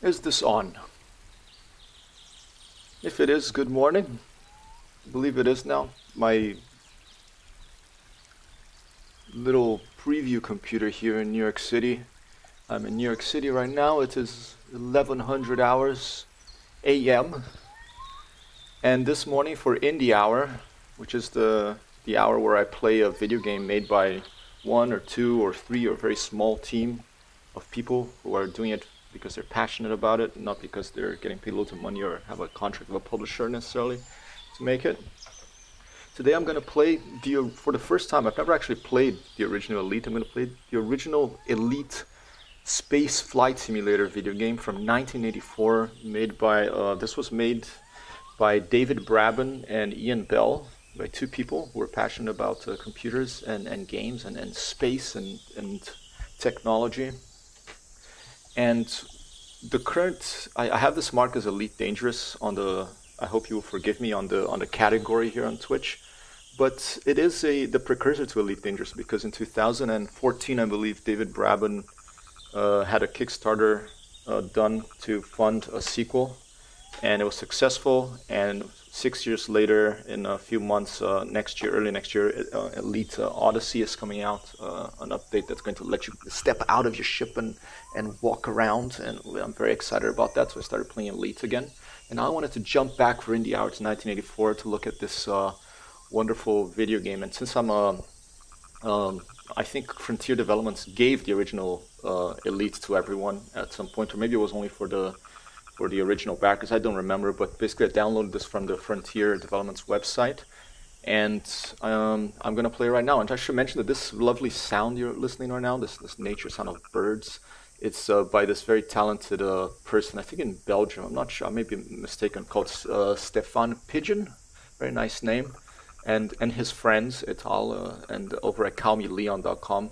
Is this on? If it is, good morning. I believe it is now. My little preview computer here in New York City. I'm in New York City right now. It is 1100 hours a.m. And this morning for Indie Hour, which is the hour where I play a video game made by one or two or three or very small team of people who are doing it because they're passionate about it, not because they're getting paid loads of money or have a contract with a publisher necessarily to make it. Today I'm going to play, for the first time, I've never actually played the original Elite. I'm going to play the original Elite space flight simulator video game from 1984, made by, this was made by David Braben and Ian Bell, by two people who were passionate about computers and games and space and technology. And the current, I have this marked as Elite Dangerous on the, I hope you will forgive me, on the category here on Twitch. But it is the precursor to Elite Dangerous, because in 2014, I believe, David Braben had a Kickstarter done to fund a sequel, and it was successful. And 6 years later, in a few months, next year, early next year, Elite Odyssey is coming out, an update that's going to let you step out of your ship and walk around, and I'm very excited about that, so I started playing Elite again. And I wanted to jump back for Indie Hour to 1984 to look at this wonderful video game. And since I'm I think Frontier Developments gave the original Elite to everyone at some point, or maybe it was only for the original backers, I don't remember, but basically I downloaded this from the Frontier Developments website, and I'm going to play right now. And I should mention that this lovely sound you're listening right now, this nature sound of birds, it's by this very talented person, I think in Belgium, I'm not sure, I may be mistaken, called Stefan Pigeon, very nice name, and his friends, et al., and over at calmyleon.com.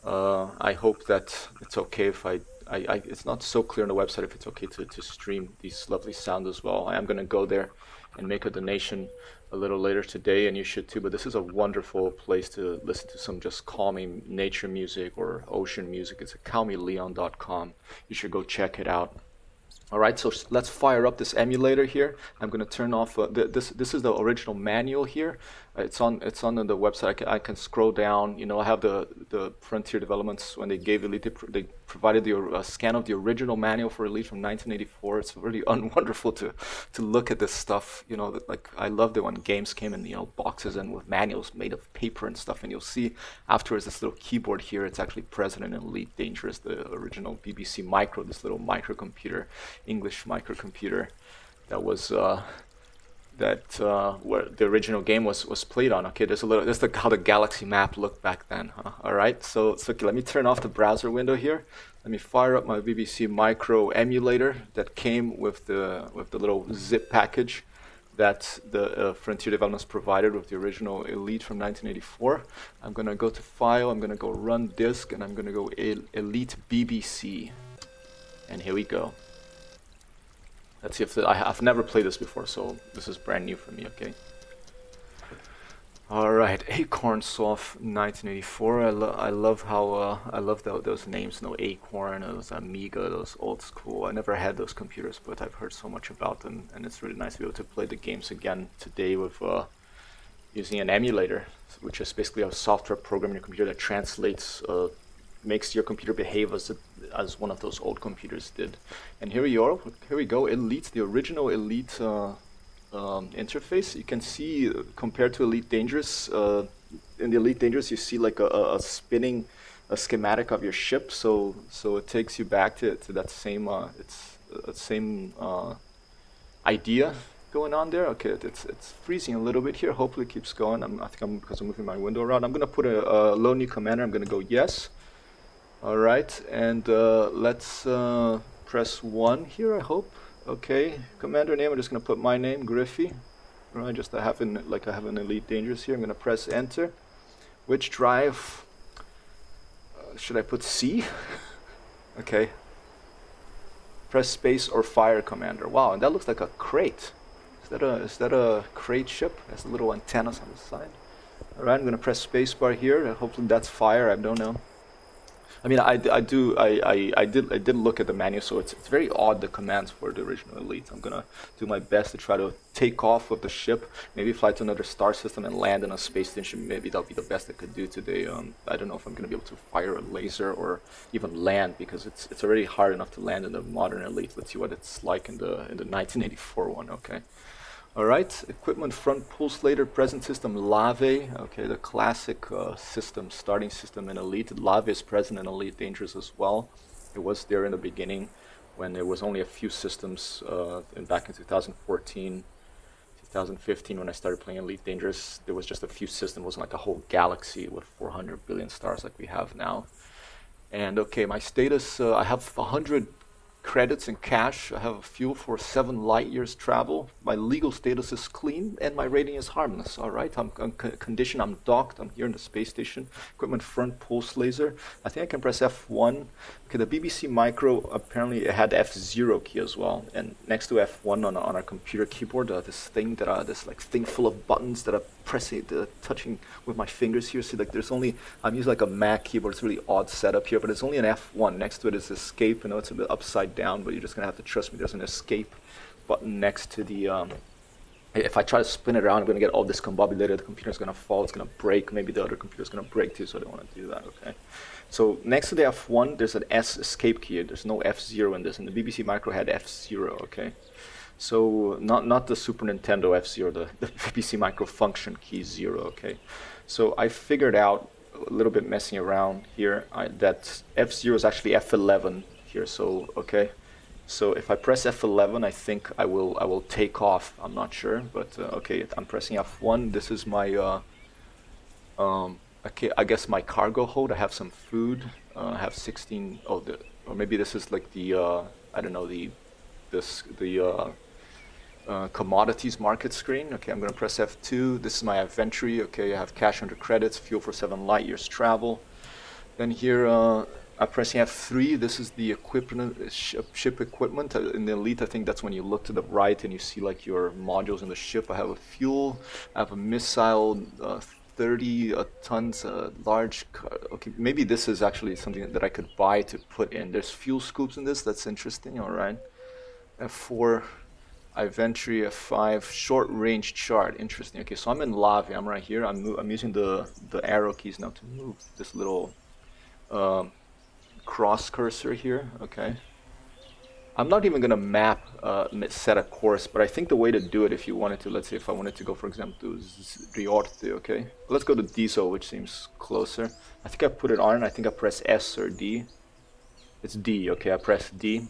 I hope that it's okay if it's not so clear on the website if it's okay to stream these lovely sounds as well. I am going to go there and make a donation a little later today, and you should too, but this is a wonderful place to listen to some just calming nature music or ocean music. It's at calmyleon.com. You should go check it out. Alright, so let's fire up this emulator here. I'm going to turn off, this is the original manual here. It's on the website. I can scroll down. You know, I have the Frontier Developments, when they gave Elite, they provided the scan of the original manual for Elite from 1984. It's really wonderful to look at this stuff. You know, like I loved it when games came in, you know, boxes and with manuals made of paper and stuff. And you'll see afterwards this little keyboard here. It's actually present in Elite Dangerous, the original BBC Micro, this little microcomputer, English microcomputer that was where the original game was played on. Okay, there's how the galaxy map looked back then. Huh? All right, so okay, let me turn off the browser window here. Let me fire up my BBC Micro emulator that came with the little zip package that the Frontier Developments provided with the original Elite from 1984. I'm gonna go to File. I'm gonna go Run Disk, and I'm gonna go Elite BBC, and here we go. Let's see if I've never played this before, so this is brand new for me, okay? Alright, Acorn Soft 1984. I love how, I love those names, you know, Acorn, those Amiga, those old school. I never had those computers, but I've heard so much about them, and it's really nice to be able to play the games again today with using an emulator, which is basically a software program in your computer that translates, makes your computer behave as one of those old computers did. And here we go, Elite, the original Elite interface. You can see, compared to Elite Dangerous, in the Elite Dangerous you see like a spinning schematic of your ship, so it takes you back to that same idea going on there. Okay, it's freezing a little bit here. Hopefully it keeps going. Because I'm moving my window around. I'm gonna put a load new commander. I'm gonna go yes. Alright, and let's press 1 here, I hope. Okay, commander name, I'm just going to put my name, GRIFFEE. Alright, just I have an Elite Dangerous here. I'm going to press enter. Which drive? Should I put C? Okay. Press space or fire, commander. Wow, and that looks like a crate. Is that a crate ship? Has little antennas on the side. Alright, I'm going to press spacebar here. Hopefully that's fire, I don't know. I mean, I did look at the menu, so it's very odd, the commands for the original Elite. I'm gonna do my best to try to take off with the ship, maybe fly to another star system and land in a space station. Maybe that'll be the best I could do today. I don't know if I'm gonna be able to fire a laser or even land, because it's already hard enough to land in the modern Elite. Let's see what it's like in the 1984 one. Okay. All right, equipment front pulse later, present system LAVE. Okay, the classic system, starting system in Elite. LAVE is present in Elite Dangerous as well. It was there in the beginning when there was only a few systems back in 2014, 2015 when I started playing Elite Dangerous. There was just a few systems. It wasn't like a whole galaxy with 400 billion stars like we have now. And okay, my status, I have 100 credits in cash. I have fuel for 7 light years travel. My legal status is clean and my rating is harmless. All right, I'm conditioned, I'm docked, I'm here in the space station. Equipment front pulse laser. I think I can press F1. Okay, the BBC Micro, apparently it had F0 key as well. And next to F1 on our computer keyboard, this thing that this like thing full of buttons that I'm pressing, touching with my fingers here. See, like there's only, I'm using like a Mac keyboard. It's a really odd setup here, but it's only an F1. Next to it is escape. I know it's a bit upside down, but you're just gonna have to trust me. There's an escape button next to the if I try to spin it around, I'm gonna get all discombobulated. The computer's gonna fall, it's gonna break. Maybe the other computer's gonna break too, so I don't want to do that. Okay, so next to the F1 there's an S escape key. There's no F0 in this, and the BBC Micro had F0. Okay, so not the Super Nintendo F0, the BBC Micro function key 0. Okay, so I figured out a little bit messing around here that F0 is actually F11 here. So okay, so if I press F11, I think I will take off. I'm not sure, but okay, I'm pressing F1. This is my okay, I guess my cargo hold. I have some food. I have 16. Oh, or maybe this is like the I don't know, the commodities market screen. Okay, I'm gonna press F2. This is my inventory. Okay, I have cash under credits, fuel for 7 light years travel. Then here I'm pressing F3. This is the equipment, ship equipment. In the Elite, I think that's when you look to the right and you see like your modules in the ship. I have a fuel, I have a missile, 30 tons, large. Okay, maybe this is actually something that I could buy to put in. There's fuel scoops in this. That's interesting. All right. F4, inventory. F5, short range chart. Interesting. Okay, so I'm in LAVE. I'm right here. I'm using the arrow keys now to move this little cross cursor here. Okay, I'm not even gonna map set a course, but I think the way to do it, if you wanted to, let's say if I wanted to go, for example, to Riorte. Okay, let's go to DISO, which seems closer. I think I put it on. I think I press S or D. It's D. Okay, I press D.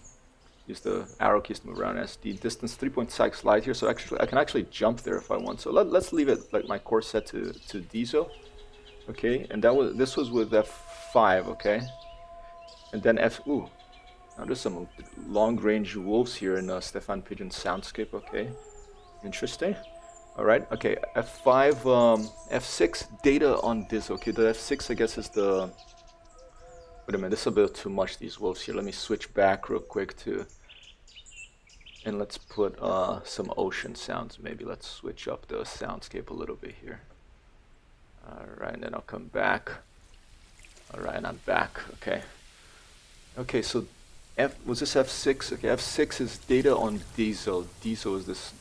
Use the arrow keys to move around. SD distance 3.6 light years. So actually, I can actually jump there if I want. So let's leave it like my course set to DISO. Okay, and this was with F5. Okay. And then ooh, now there's some long-range wolves here in Stefan Pigeon soundscape. Okay, interesting. All right. Okay, F5, F6 data on DISO. Okay, the F6 I guess is the. Wait a minute, this is a bit too much. These wolves here. Let me switch back real quick to. And let's put some ocean sounds. Maybe let's switch up the soundscape a little bit here. All right, and then I'll come back. All right, and I'm back. Okay. Okay, so was this F6? Okay, F6 is data on DISO. DISO is this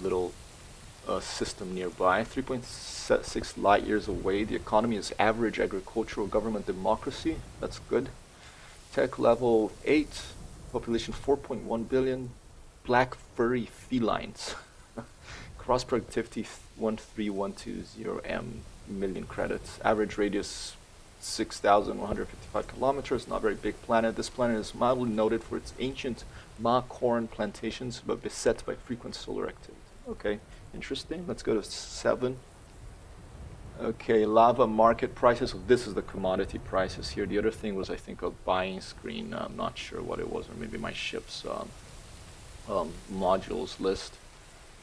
little system nearby, 3.6 light years away. The economy is average agricultural government democracy. That's good. Tech level 8, population 4.1 billion, black furry felines. Cross productivity 13120 million credits. Average radius 6,155 kilometers, not very big planet. This planet is mildly noted for its ancient Ma corn plantations, but beset by frequent solar activity. Okay, interesting. Let's go to 7. Okay, lava market prices. So this is the commodity prices here. The other thing was, I think, a buying screen. I'm not sure what it was, or maybe my ship's modules list.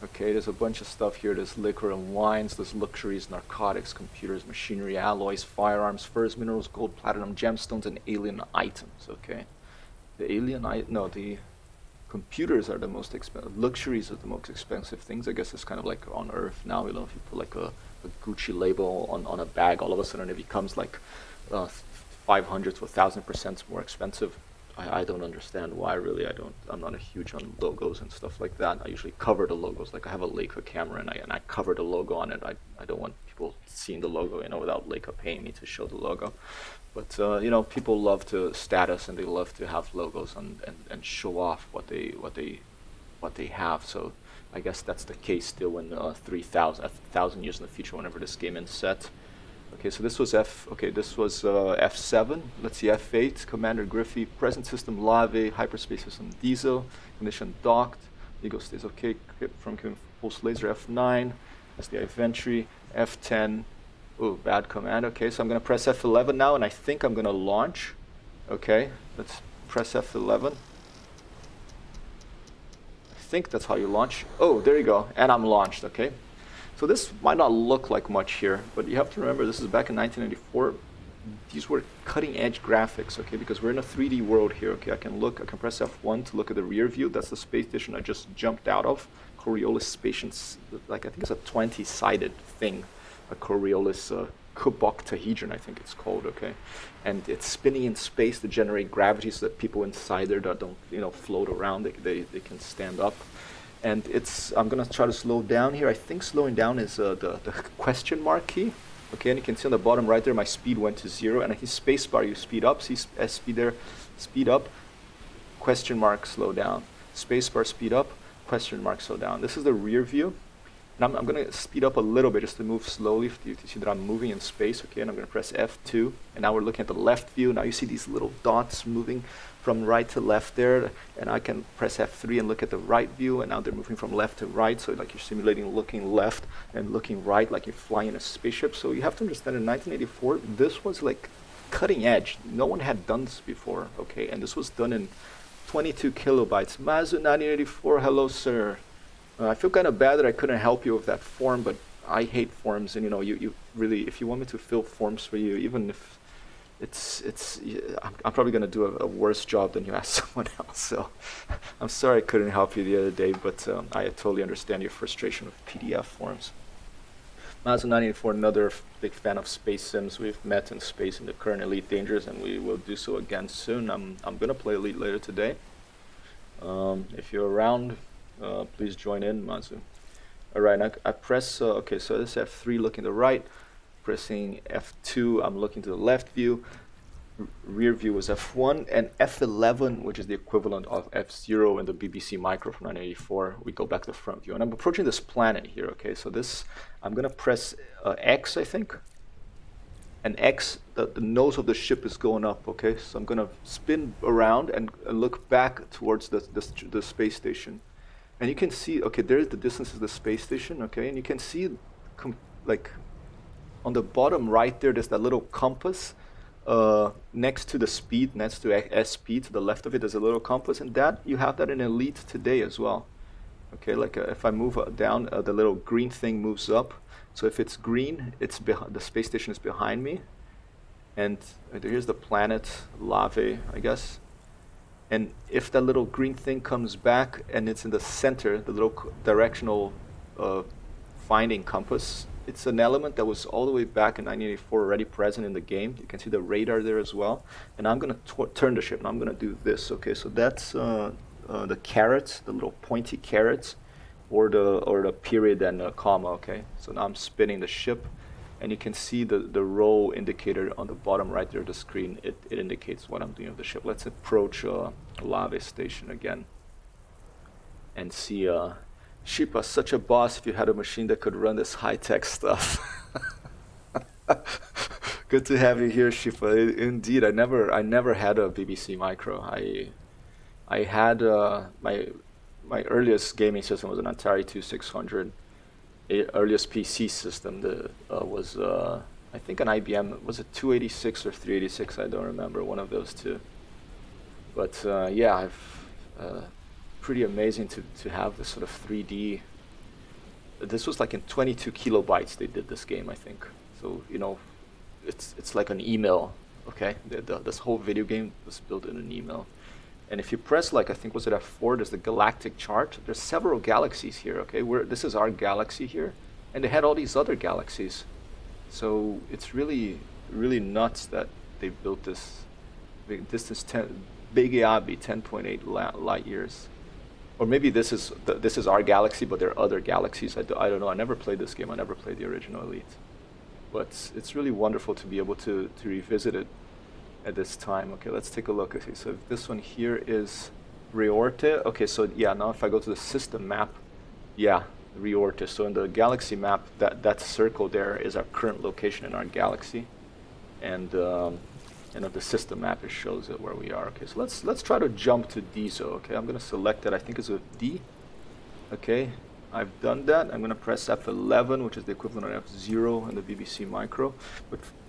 Okay, there's a bunch of stuff here. There's liquor and wines, there's luxuries, narcotics, computers, machinery, alloys, firearms, furs, minerals, gold, platinum, gemstones, and alien items. Okay, the computers are the most expensive. Luxuries are the most expensive things. I guess it's kind of like on Earth now. You know, if you put like a Gucci label on a bag, all of a sudden it becomes like 500 to 1,000% more expensive. I don't understand why, really. I'm not a huge on logos and stuff like that. I usually cover the logos. Like I have a Leica camera and I cover the logo on it. I don't want people seeing the logo, you know, without Leica paying me to show the logo. But you know, people love to status and they love to have logos and show off what they have. So I guess that's the case still in 1,000 years in the future, whenever this game is set. Okay, so this was F7. Let's see, F8, Commander GRIFFEE, present system LAVE, hyperspace system DISO, condition docked, Ego stays okay, from pulse laser F9, that's the inventory, F10, oh, bad command. Okay, so I'm going to press F11 now, and I think I'm going to launch. Okay, let's press F11. I think that's how you launch. Oh, there you go, and I'm launched, okay. So this might not look like much here, but you have to remember this is back in 1994. These were cutting edge graphics, okay, because we're in a 3D world here, okay. I can press F1 to look at the rear view. That's the space station I just jumped out of. Coriolis station, like I think it's a 20-sided thing, a Coriolis cuboctahedron, I think it's called, okay. And it's spinning in space to generate gravity so that people inside there that don't, you know, float around, they can stand up. And I'm going to try to slow down here. I think slowing down is the question mark key. Okay, and you can see on the bottom right there, my speed went to 0. And I hit spacebar, you speed up. See speed there, speed up, question mark, slow down. Spacebar, speed up, question mark, slow down. This is the rear view. And I'm going to speed up a little bit just to move slowly to see that I'm moving in space. Okay, and I'm going to press F2. And now we're looking at the left view. Now you see these little dots moving from right to left there, and I can press F3 and look at the right view, and now they're moving from left to right, so like you're simulating looking left and looking right like you're flying in a spaceship. So you have to understand, in 1984, this was like cutting edge. No one had done this before, okay, and this was done in 22 kilobytes. Mazu 1984, hello sir. I feel kind of bad that I couldn't help you with that form, but I hate forms, and you know, you really, if you want me to fill forms for you, even if I'm probably going to do a worse job than you ask someone else. So I'm sorry I couldn't help you the other day, but I totally understand your frustration with PDF forms. Mazu 1984, another big fan of space sims. We've met in space in the current Elite Dangerous, and we will do so again soon. I'm going to play Elite later today. If you're around, please join in, Mazu. All right, I press, okay, so this is F3 looking to the right. Pressing F2, I'm looking to the left view. Rear view is F1, and F11, which is the equivalent of F0 in the BBC Micro from 1984. We go back to the front view, and I'm approaching this planet here. Okay, so this, I'm gonna press X, I think, and X, the nose of the ship is going up. Okay, so I'm gonna spin around and look back towards the space station, and you can see, okay, there's the distance of the space station. Okay, and you can see like on the bottom right there, there's that little compass next to the speed, next to SP, to the left of it, there's a little compass, and that you have that in Elite today as well. Okay, like if I move down, the little green thing moves up. So if it's green, it's the space station is behind me, and here's the planet LAVE, I guess. And if that little green thing comes back and it's in the center, the little directional finding compass, it's an element that was all the way back in 1984 already present in the game. You can see the radar there as well. And I'm going to turn the ship, and I'm going to do this. Okay, so that's the carrots, the little pointy carrots, or the period and a comma. Okay, so now I'm spinning the ship, and you can see the roll indicator on the bottom right there of the screen. It indicates what I'm doing with the ship. Let's approach LAVE station again and see. Shipa, such a boss if you had a machine that could run this high-tech stuff. Good to have you here, Shipa. Indeed, I never had a BBC Micro. I had my earliest gaming system was an Atari 2600. Earliest PC system was I think an IBM. Was it 286 or 386? I don't remember, one of those two. But yeah, I've pretty amazing to have this sort of 3D. This was like in 22 kilobytes they did this game, I think. So, you know, it's like an email, okay? This whole video game was built in an email. And if you press, like, I think was it F4, there's the galactic chart. There's several galaxies here, okay? This is our galaxy here, and they had all these other galaxies. So it's really, really nuts that they built this big distance Big Yabi 10.8 light years. Or maybe this is our galaxy, but there are other galaxies. I don't know. I never played this game. I never played the original Elite. But it's really wonderful to be able to revisit it at this time. Okay, let's take a look. Okay, so this one here is Riorte. Okay, so yeah, now if I go to the system map, yeah, Riorte. So in the galaxy map, that circle there is our current location in our galaxy, and of the system map, it shows it where we are. Okay, so let's try to jump to DISO. Okay, I'm gonna select that. I think it's a D. Okay, I've done that. I'm gonna press F11, which is the equivalent of F0 in the BBC Micro.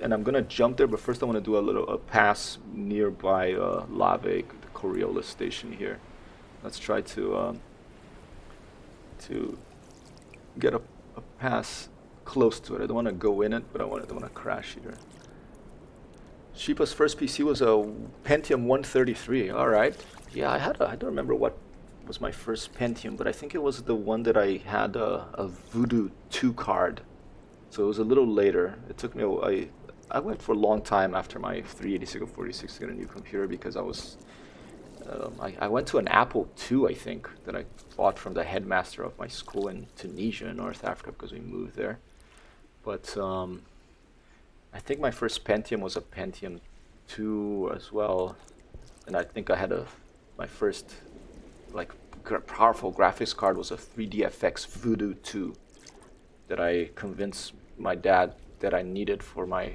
And I'm gonna jump there. But first, I want to do a pass nearby LAVE, the Coriolis station here. Let's try to get a pass close to it. I don't want to go in it, but I don't want to crash either. Sheepa's first PC was a Pentium 133. All right. Yeah, I don't remember what was my first Pentium, but I think it was the one that I had a Voodoo 2 card. So it was a little later. It took me I went for a long time after my 386 or 46 to get a new computer because I went to an Apple II, I think, that I bought from the headmaster of my school in Tunisia, in North Africa, because we moved there. But I think my first Pentium was a Pentium 2 as well, and I think I had my first powerful graphics card was a 3DFX Voodoo 2 that I convinced my dad that I needed for my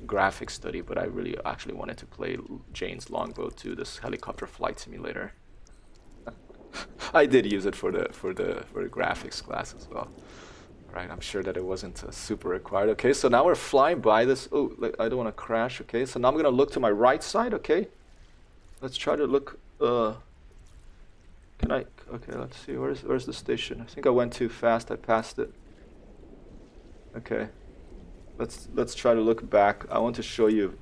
graphics study, but I really actually wanted to play Jane's Longbow 2, this helicopter flight simulator. I did use it for the graphics class as well. Right, I'm sure that it wasn't super required. Okay, so now we're flying by this. Oh, I don't want to crash. Okay, so now I'm gonna look to my right side. Okay, let's try to look. Can I? Okay, let's see. Where's the station? I think I went too fast. I passed it. Okay, let's try to look back. I want to show you.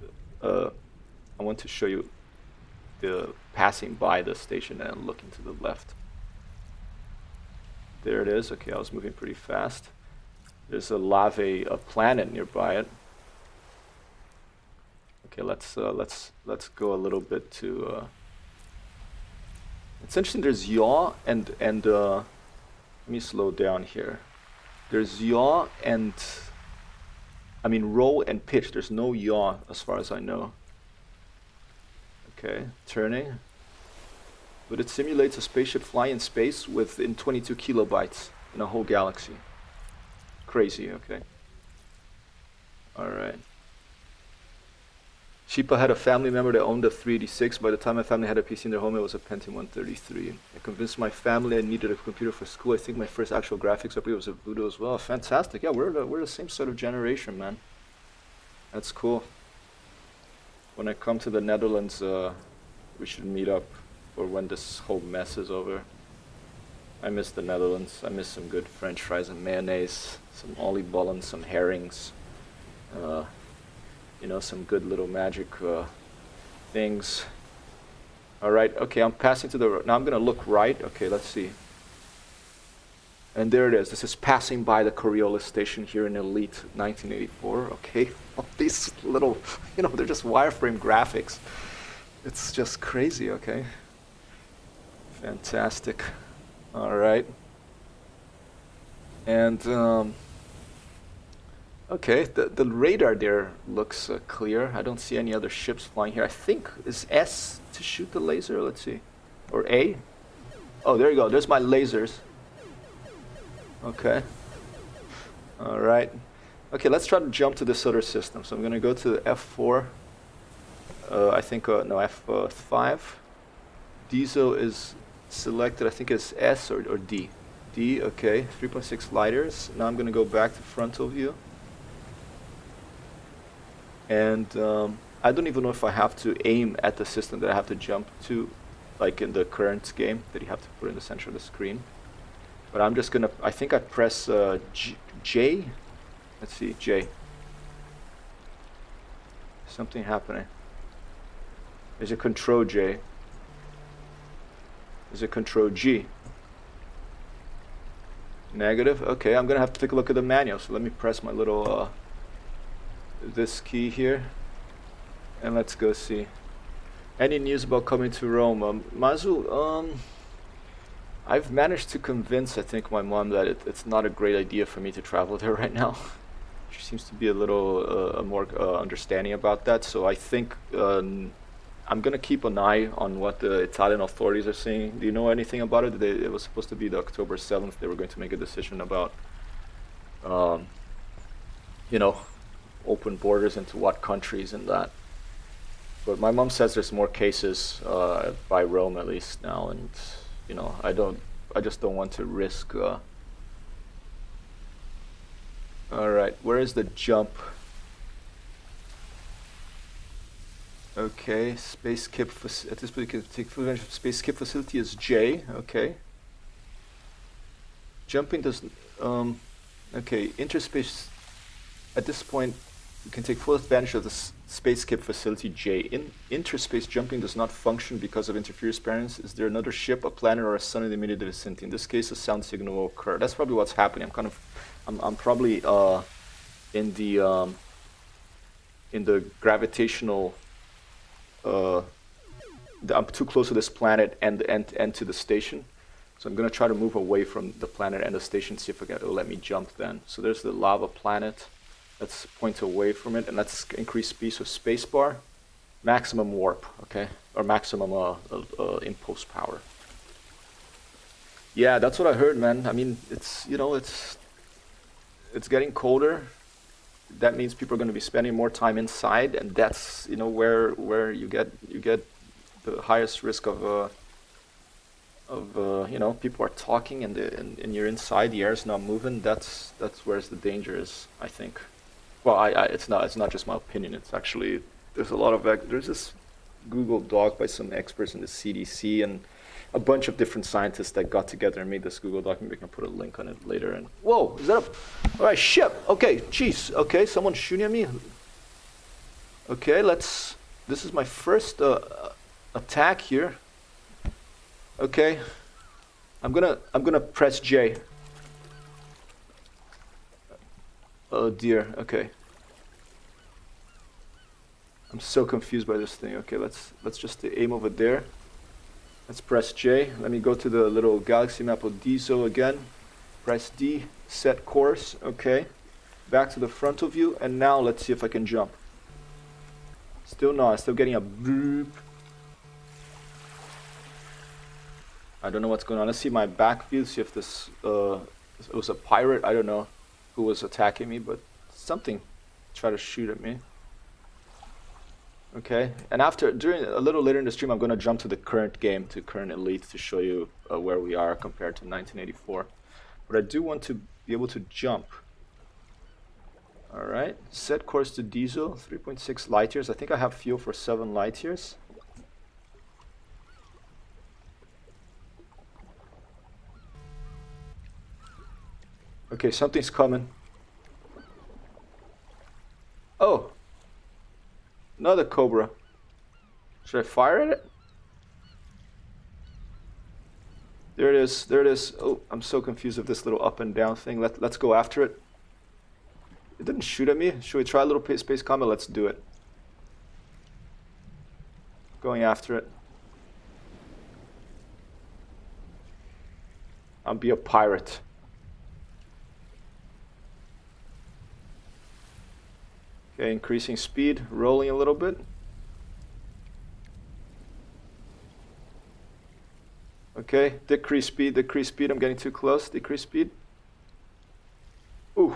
The passing by the station and looking to the left. There it is. Okay, I was moving pretty fast. There's a LAVE, a planet nearby it. Okay, let's go a little bit to. It's interesting. There's yaw and let me slow down here. There's yaw and roll and pitch. There's no yaw as far as I know. Okay, turning. But it simulates a spaceship flying in space within 22 kilobytes in a whole galaxy. Crazy, okay. Alright. Sheepa had a family member that owned a 386. By the time my family had a PC in their home, it was a Pentium 133. I convinced my family I needed a computer for school. I think my first actual graphics upgrade was a Voodoo as well. Fantastic. Yeah, we're the same sort of generation, man. That's cool. When I come to the Netherlands, we should meet up. Or when this whole mess is over. I miss the Netherlands. I miss some good French fries and mayonnaise, some oliebollen, some herrings, some good little magic things. All right, okay, I'm passing to the road. Now I'm gonna look right. Okay, let's see. And there it is. This is passing by the Coriolis station here in Elite 1984. Okay, all these little, they're just wireframe graphics. It's just crazy, okay? Fantastic. All right. And okay, the radar there looks clear. I don't see any other ships flying here. I think is S to shoot the laser. Let's see, or A. Oh, there you go. There's my lasers. Okay. All right. Okay, let's try to jump to this other system. So I'm gonna go to the F4. I think no, F5. DISO is selected. I think it's S or D. D, okay. 3.6 lighters. Now I'm going to go back to frontal view. And I don't even know if I have to aim at the system that I have to jump to, like in the current game that you have to put in the center of the screen. But I'm just going to, I think I press J. Let's see, J. Something happening. Is it Control J? Is it Control G? Negative? Okay, I'm gonna have to take a look at the manual. So let me press my little this key here. And let's go see. Any news about coming to Rome? Mazu, I've managed to convince, I think, my mom that it's not a great idea for me to travel there right now. She seems to be a little more understanding about that, so I think I'm gonna keep an eye on what the Italian authorities are saying. Do you know anything about it? It was supposed to be the October 7th. They were going to make a decision about, you know, open borders into what countries and that. But my mom says there's more cases by Rome at least now, and you know, I just don't want to risk. All right, where is the jump? Okay, space skip at this point you can take full advantage of space skip facility is J. Okay. Jumping does okay, interspace at this point you can take full advantage of the space skip facility J. Interspace jumping does not function because of interference patterns. Is there another ship, a planet, or a sun in the immediate vicinity? In this case, a sound signal will occur. That's probably what's happening. I'm probably in the gravitational. I'm too close to this planet and to the station, so I'm gonna try to move away from the planet and the station. See if it'll let me jump then. So there's the lava planet. Let's point away from it and let's increase speed. So spacebar, maximum warp, okay, or maximum impulse power. Yeah, that's what I heard, man. I mean, it's, you know, it's getting colder. That means people are going to be spending more time inside, and that's, you know, where you get the highest risk of you know, people are talking and you're inside, the air is not moving. That's where the danger is, I think. Well, it's not just my opinion. It's actually, there's a lot of, there's this Google Doc by some experts in the CDC and a bunch of different scientists that got together and made this Google Doc. Maybe we can put a link on it later. And whoa, is that a, all right, ship. Okay, jeez. Okay, someone's shooting at me. Okay, this is my first attack here. Okay, I'm gonna press J. Oh dear, okay. I'm so confused by this thing. Okay, let's just aim over there. Let's press J. Let me go to the little galaxy map of DISO again. Press D, set course, okay. Back to the frontal view, and now let's see if I can jump. Still not, I'm still getting a bloop. I don't know what's going on. Let's see my back view, see if this it was a pirate, I don't know who was attacking me, but something tried to shoot at me. Okay, and during a little later in the stream, I'm going to jump to the current game, to current Elite, to show you where we are compared to 1984. But I do want to be able to jump. All right, set course to DISO, 3.6 light years. I think I have fuel for 7 light years. Okay, something's coming. Oh, another Cobra. Should I fire at it? There it is, there it is. Oh, I'm so confused with this little up and down thing. Let's go after it. It didn't shoot at me. Should we try a little space combat? Let's do it. Going after it. I'll be a pirate. Okay, increasing speed, rolling a little bit. Okay, decrease speed, I'm getting too close, decrease speed. Ooh.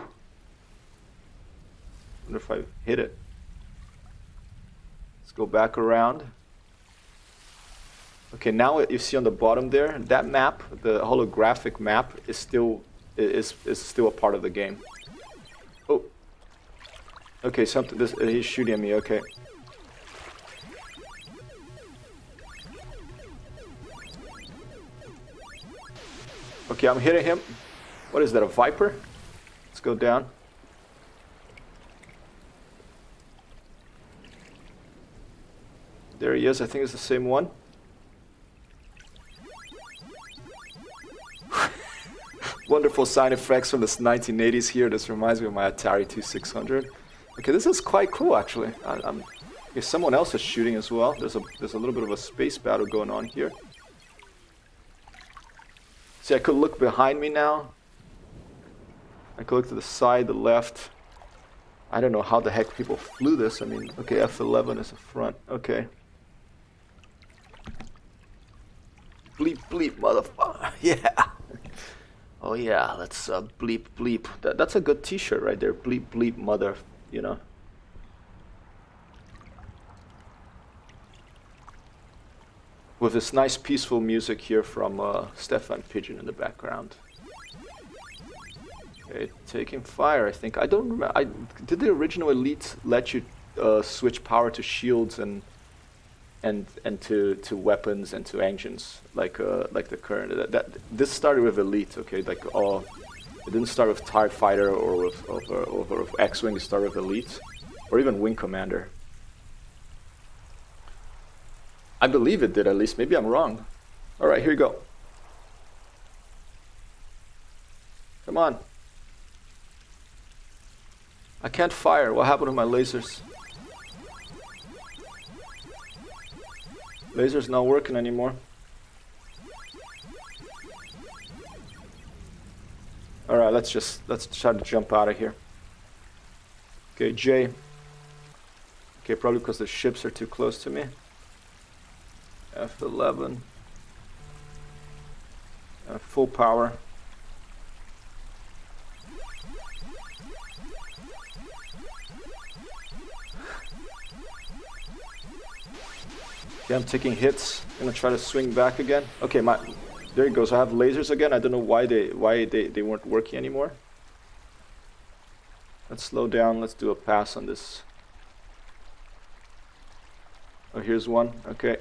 Wonder if I hit it. Let's go back around. Okay, now you see on the bottom there, that map, the holographic map, is still a part of the game. Oh. Okay, he's shooting at me, okay. Okay, I'm hitting him. What is that, a Viper? Let's go down. There he is, I think it's the same one. Wonderful sound effects from the 1980s here. This reminds me of my Atari 2600. Okay, this is quite cool actually. Okay, someone else is shooting as well. There's a little bit of a space battle going on here. See, I could look behind me now. I could look to the side, the left. I don't know how the heck people flew this. I mean, okay, F11 is the front. Okay. Bleep, bleep, motherfucker. Yeah. Oh yeah, let's bleep, bleep. That's a good t-shirt right there. Bleep, bleep, mother, you know. With this nice peaceful music here from Stefan Pigeon in the background. Okay, taking fire, I think. I don't remember. Did the original Elite let you switch power to shields and to weapons and to engines like the current? This started with Elite, okay? Like it didn't start with TIE Fighter or with X-Wing. It started with Elite, or even Wing Commander. I believe it did, at least. Maybe I'm wrong. All right, here you go. Come on. I can't fire. What happened to my lasers? Laser's not working anymore. All right, let's try to jump out of here. Okay, J. Okay, probably because the ships are too close to me. F11. Full power. Okay, I'm taking hits. I'm gonna try to swing back again. Okay, there it goes. I have lasers again. I don't know why they weren't working anymore. Let's slow down. Let's do a pass on this. Oh, here's one. Okay.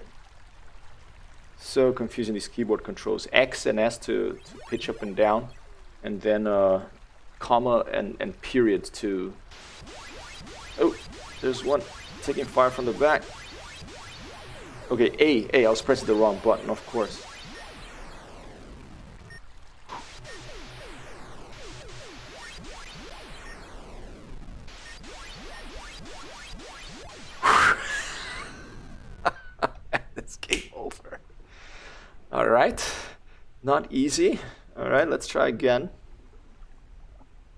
So confusing, these keyboard controls. X and S to pitch up and down, and then comma and period to... Oh, there's one taking fire from the back. Okay, A, I was pressing the wrong button, of course. It's game over. Alright, not easy. Alright, let's try again.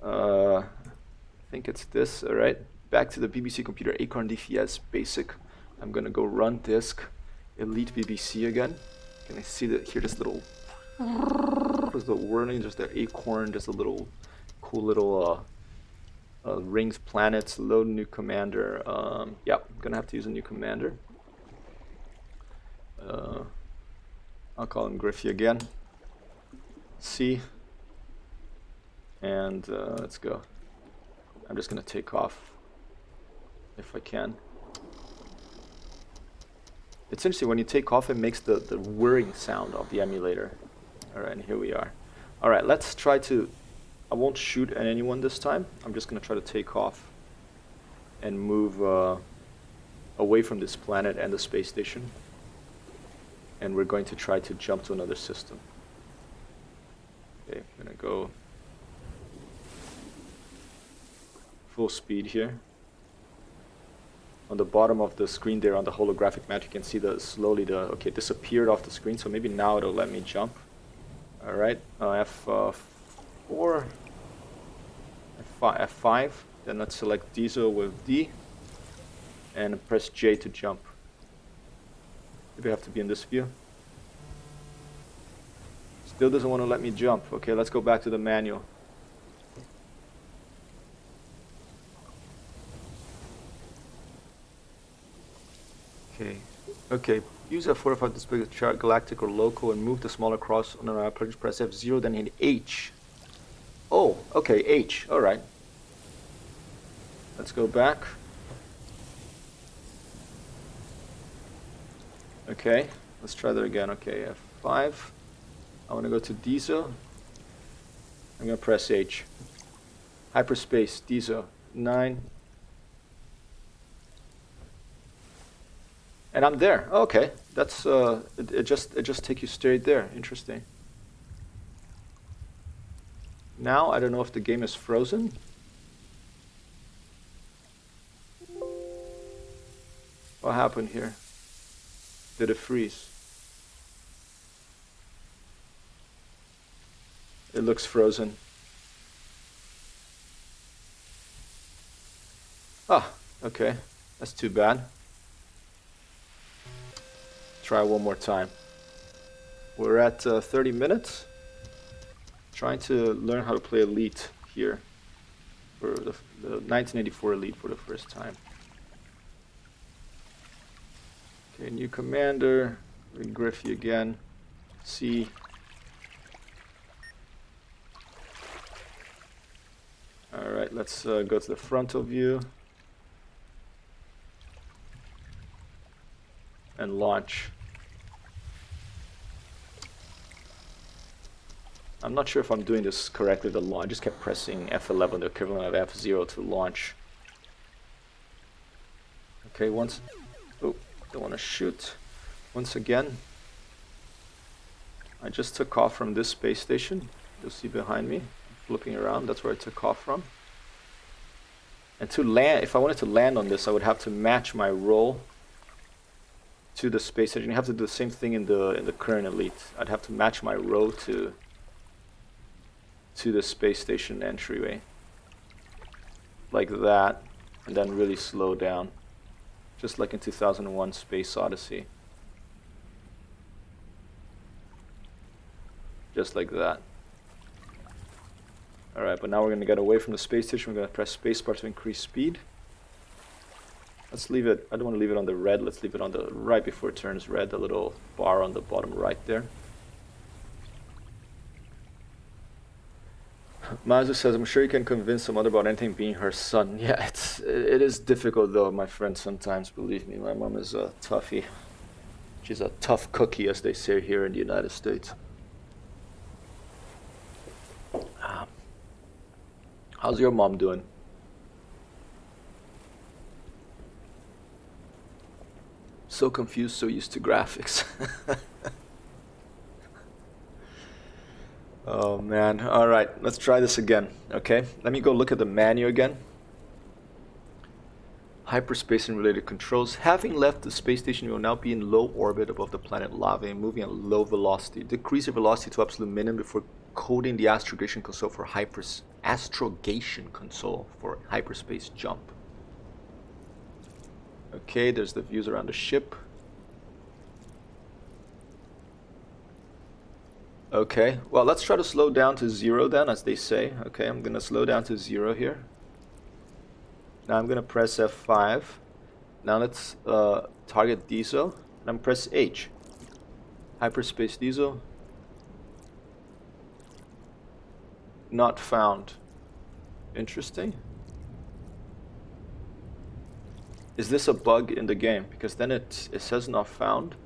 I think it's this, alright. Back to the BBC Computer Acorn DFS Basic. I'm gonna go run disk Elite BBC again. Can I see that? Hear this little whirling, just the Acorn, just a little cool little rings, planets, load new commander. Yeah, I'm gonna have to use a new commander. I'll call him GRIFFEE again. C. And let's go. I'm just gonna take off if I can. It's interesting, when you take off, it makes the whirring sound of the emulator. Alright, and here we are. Alright, let's try to... I won't shoot at anyone this time. I'm just going to try to take off and move away from this planet and the space station. And we're going to try to jump to another system. Okay, I'm going to go full speed here. On the bottom of the screen there on the holographic map, you can see okay, it disappeared off the screen, so maybe now it'll let me jump. Alright, F4, F5, then let's select DISO with D, and press J to jump. Maybe I have to be in this view. Still doesn't want to let me jump. Okay, let's go back to the manual. Okay. Use F4 for display the chart, galactic or local, and move the smaller cross on our approach. Press F0, then hit H. Oh, okay, H. All right. Let's go back. Okay, let's try that again. Okay, F5. I want to go to DISO. I'm going to press H. Hyperspace, DISO, 9. And I'm there. Okay, that's it just takes you straight there. Interesting. Now I don't know if the game is frozen. What happened here? Did it freeze? It looks frozen. Ah, okay. That's too bad. Try one more time. We're at 30 minutes. Trying to learn how to play Elite here. For the 1984 Elite for the first time. Okay, new commander. GRIFFEE again. C. Alright, let's go to the frontal view. And launch. I'm not sure if I'm doing this correctly, the launch. I just kept pressing F11, the equivalent of F0 to launch. Okay, once... Oh, don't want to shoot. Once again, I just took off from this space station. You'll see behind me, flipping around, that's where I took off from. And to land, if I wanted to land on this, I would have to match my roll to the space station. You have to do the same thing in the current Elite. I'd have to match my row to the space station entryway, like that, and then really slow down, just like in 2001 Space Odyssey, just like that. Alright, but now we're going to get away from the space station. We're going to press spacebar to increase speed. Let's leave it, I don't want to leave it on the red, let's leave it on the right before it turns red, the little bar on the bottom right there. Mazu says, I'm sure you can convince a mother about anything being her son. Yeah, it is difficult though, my friend, sometimes, believe me. My mom is a toughie. She's a tough cookie, as they say here in the United States. How's your mom doing? So confused, so used to graphics. Oh man, alright, let's try this again, okay? Let me go look at the menu again. Hyperspace and related controls. Having left the space station, you will now be in low orbit above the planet LAVE and moving at low velocity. Decrease your velocity to absolute minimum before coding the astrogation console for hyperspace jump. Okay, there's the views around the ship. Okay, well, let's try to slow down to 0 then, as they say. Okay, I'm going to slow down to 0 here. Now I'm going to press F5. Now let's target DISO. And I'm press H. Hyperspace DISO. Not found. Interesting. Is this a bug in the game? Because then it says not found.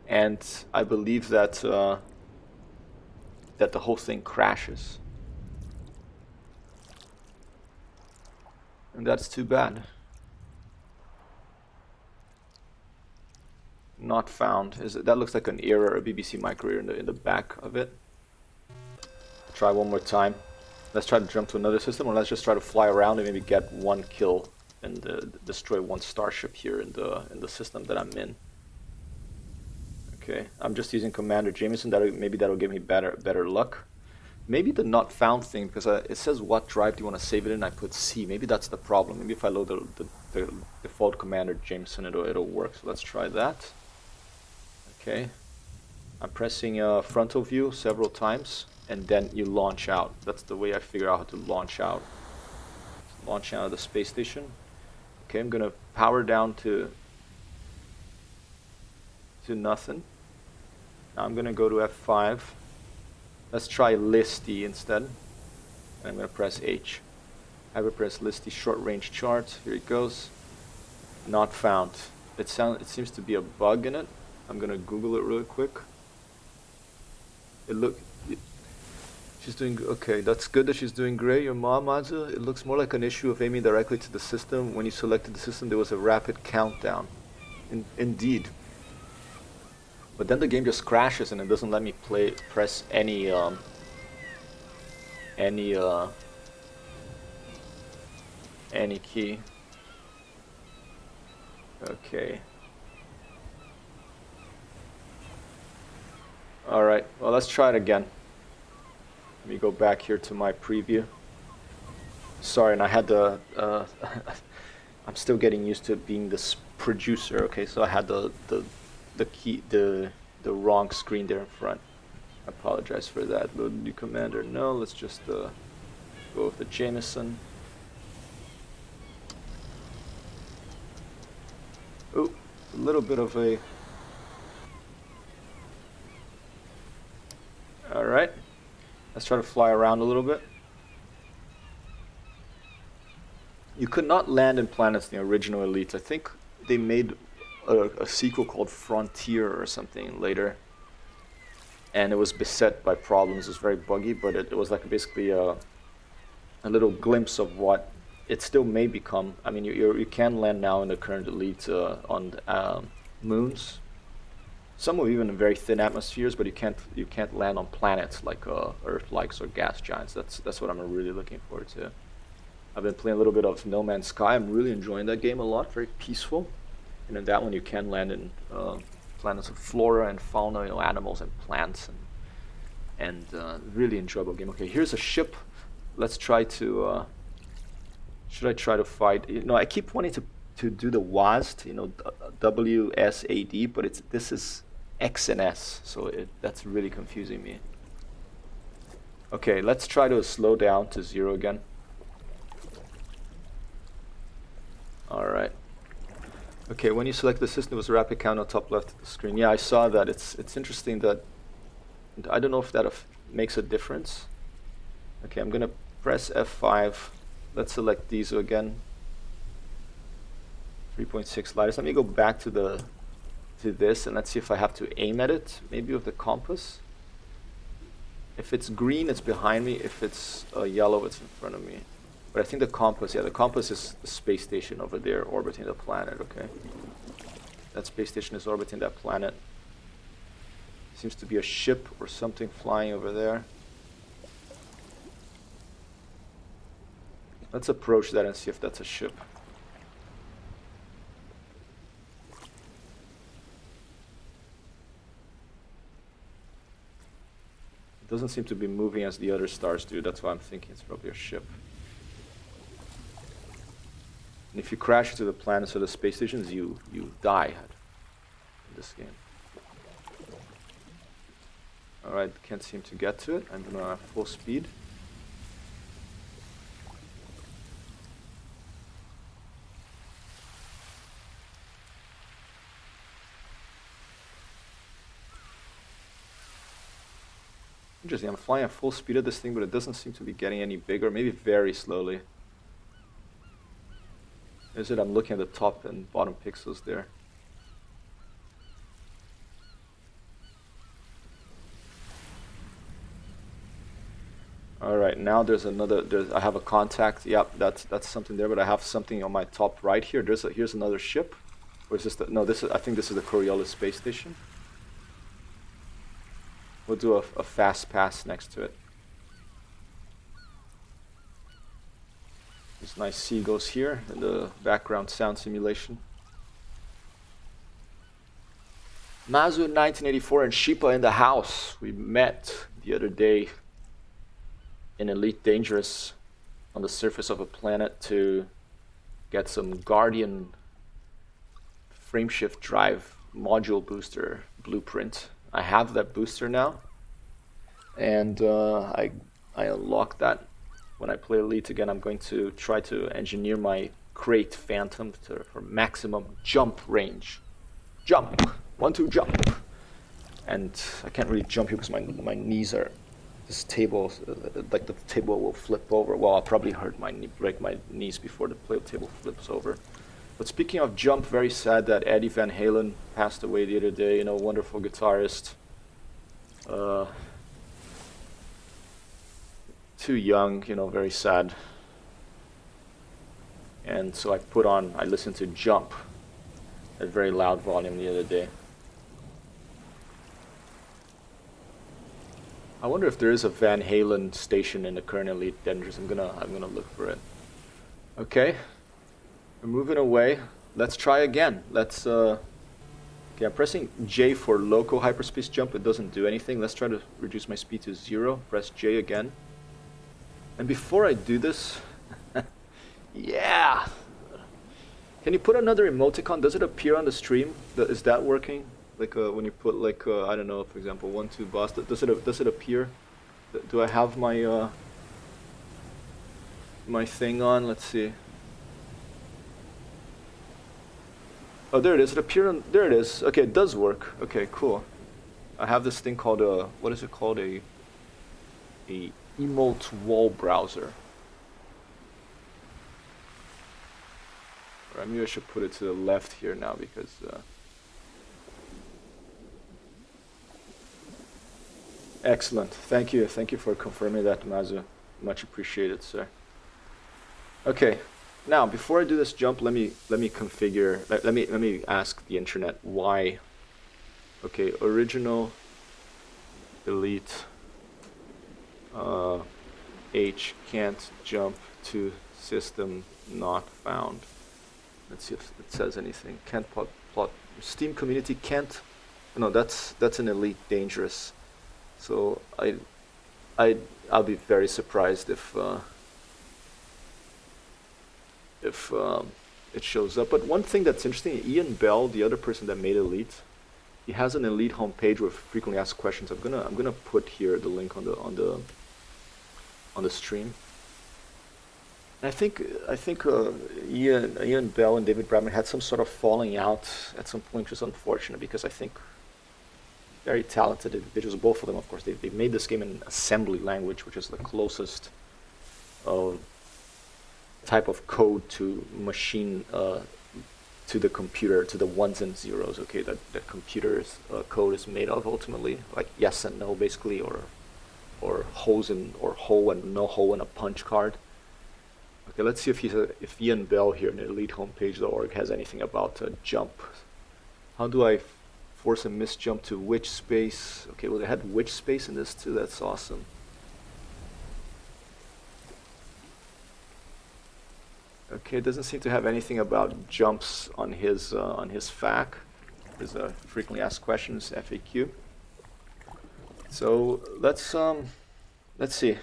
And I believe that that the whole thing crashes. And that's too bad. Not found. That looks like an error, a BBC micro error in the back of it. Try one more time. Let's try to jump to another system, or let's just try to fly around and maybe get one kill and destroy one starship here in the system that I'm in. Okay, I'm just using Commander Jameson. Maybe that'll give me better luck. Maybe the not found thing, because it says what drive do you want to save it in. I put C. Maybe that's the problem. Maybe if I load the default Commander Jameson, it'll work. So let's try that. Okay, I'm pressing frontal view several times, and then you launch out. That's the way I figure out how to launch out. Launch out of the space station. Okay, I'm gonna power down to nothing. Now I'm gonna go to F5. Let's try Listy instead. And I'm gonna press H. I will press Listy short range chart. Here it goes. Not found. It seems to be a bug in it. I'm gonna Google it real quick. She's doing okay. That's good that she's doing great. Your mom, Mazu. It looks more like an issue of aiming directly to the system. When you selected the system, there was a rapid countdown. Indeed. But then the game just crashes and it doesn't let me press any key. Okay. Alright, well, let's try it again. Let me go back here to my preview. Sorry, and I had the... I'm still getting used to being this producer, okay? So I had the wrong screen there in front. I apologize for that. Load new commander, no. Let's just go with the JAMESON. Oh, a little bit of a... Alright, let's try to fly around a little bit. You could not land in planets in the original Elite. I think they made a sequel called Frontier or something later. And it was beset by problems. It was very buggy, but it was like basically a little glimpse of what it still may become. I mean, you can land now in the current Elite on moons. Some of even in very thin atmospheres, but you can't land on planets like Earth-likes or gas giants. That's what I'm really looking forward to. I've been playing a little bit of No Man's Sky. I'm really enjoying that game a lot. Very peaceful, and in that one you can land in planets of flora and fauna, you know, animals and plants, and really enjoyable game. Okay, here's a ship. Let's try to. Should I try to fight? You know, I keep wanting to do the WASD, you know, WSAD, but this is X and S, so that's really confusing me. Okay, let's try to slow down to 0 again. Alright. Okay, when you select the system, it was a rapid count on top left of the screen. Yeah, I saw that. It's interesting that... I don't know if that makes a difference. Okay, I'm gonna press F5. Let's select DISO again. 3.6 lighters. Let me go back to this and let's see if I have to aim at it, maybe with the compass. If it's green, it's behind me. If it's yellow, it's in front of me. But I think the compass, yeah, the compass is the space station over there orbiting the planet, okay? That space station is orbiting that planet. Seems to be a ship or something flying over there. Let's approach that and see if that's a ship. It doesn't seem to be moving as the other stars do. That's why I'm thinking it's probably a ship. And if you crash into the planets or the space stations, you die in this game. Alright, can't seem to get to it. I'm gonna full speed. Interesting, I'm flying at full speed at this thing, but it doesn't seem to be getting any bigger, maybe very slowly. Is it? I'm looking at the top and bottom pixels there. Alright, now there's another, I have a contact. Yep, that's something there, but I have something on my top right here. Here's another ship. Or is this no, I think this is the Coriolis space station. We'll do a fast pass next to it. There's nice seagulls here in the background sound simulation. Mazu 1984 and Shipa in the house. We met the other day in Elite Dangerous on the surface of a planet to get some Guardian frameshift drive module booster blueprint. I have that booster now, and I unlocked that. When I play Elite again, I'm going to try to engineer my crate Phantom for maximum jump range. Jump! 1, 2, jump! And I can't really jump here because my knees are... This table, like the table will flip over. Well, I'll probably break my knees before the play table flips over. But speaking of jump, very sad that Eddie Van Halen passed away the other day. You know, wonderful guitarist. Too young, you know, very sad. And so I listened to Jump at a very loud volume the other day. I wonder if there is a Van Halen station in the current Elite Dangerous. I'm gonna look for it. Okay, we're moving away. let's try again. Let's okay, I'm pressing J for local hyperspace jump. It doesn't do anything. Let's try to reduce my speed to 0. Press J again. And before I do this, yeah. Can you put another emoticon? Does it appear on the stream? Is that working? Like when you put like I don't know, for example, 1 2 boss. Does it appear? Do I have my my thing on? Let's see. Oh, there it is. It appeared on. There it is. Okay, it does work. Okay, cool. I have this thing called what is it called? A emote wall browser. Or maybe I should put it to the left here now because. Excellent. Thank you. Thank you for confirming that, Mazu. Much appreciated, sir. Okay. Now, before I do this jump, let me configure. Let me ask the internet why. Okay, original delete H can't jump to system not found. Let's see if it says anything. Can't plot. Steam community can't. No, that's an elite dangerous. So I'll be very surprised if it shows up. But one thing that's interesting, Ian Bell, the other person that made Elite, he has an Elite homepage with frequently asked questions. I'm gonna put here the link on the stream. And I think Ian Bell and David Bradman had some sort of falling out at some point, which is unfortunate because I think very talented individuals, both of them, of course. They made this game in assembly language, which is the closest type of code to machine, to the computer, to the ones and zeros. Okay, that computer's code is made of ultimately, like yes and no, basically, or hole and no hole in a punch card. Okay, let's see if Ian Bell here in the elitehomepage.org has anything about jump. How do I force a misjump to which space? Okay, well they had which space in this too. That's awesome. Okay, it doesn't seem to have anything about jumps on his FAQ, his frequently asked questions FAQ. So let's see.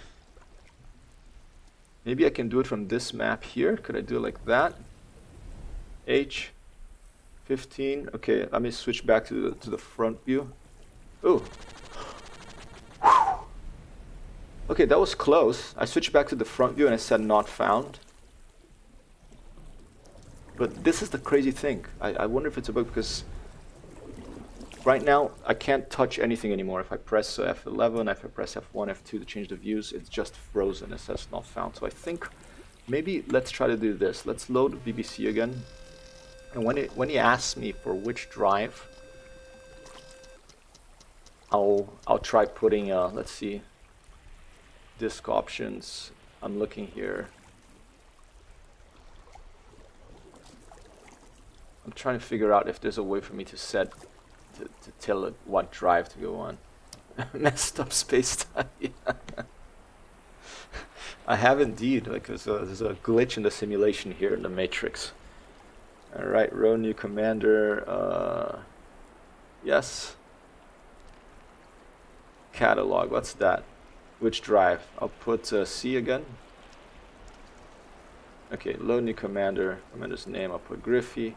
Maybe I can do it from this map here. Could I do it like that? H15. Okay, let me switch back to the front view. Oh. Okay, that was close. I switched back to the front view and I said not found. But this is the crazy thing. I wonder if it's a bug because right now I can't touch anything anymore. If I press F11, if I press F1, F2 to change the views, it's just frozen. It says not found. So I think maybe let's try to do this. Let's load BBC again. And when he asks me for which drive, I'll try putting let's see, disk options. I'm looking here. I'm trying to figure out if there's a way for me to set to tell it what drive to go on. Messed up space time. Yeah. I have indeed. Like there's a glitch in the simulation here in the matrix. All right, row new commander. Yes. Catalog. What's that? Which drive? I'll put C again. Okay, load new commander. Commander's name. I'll put GRIFFEE.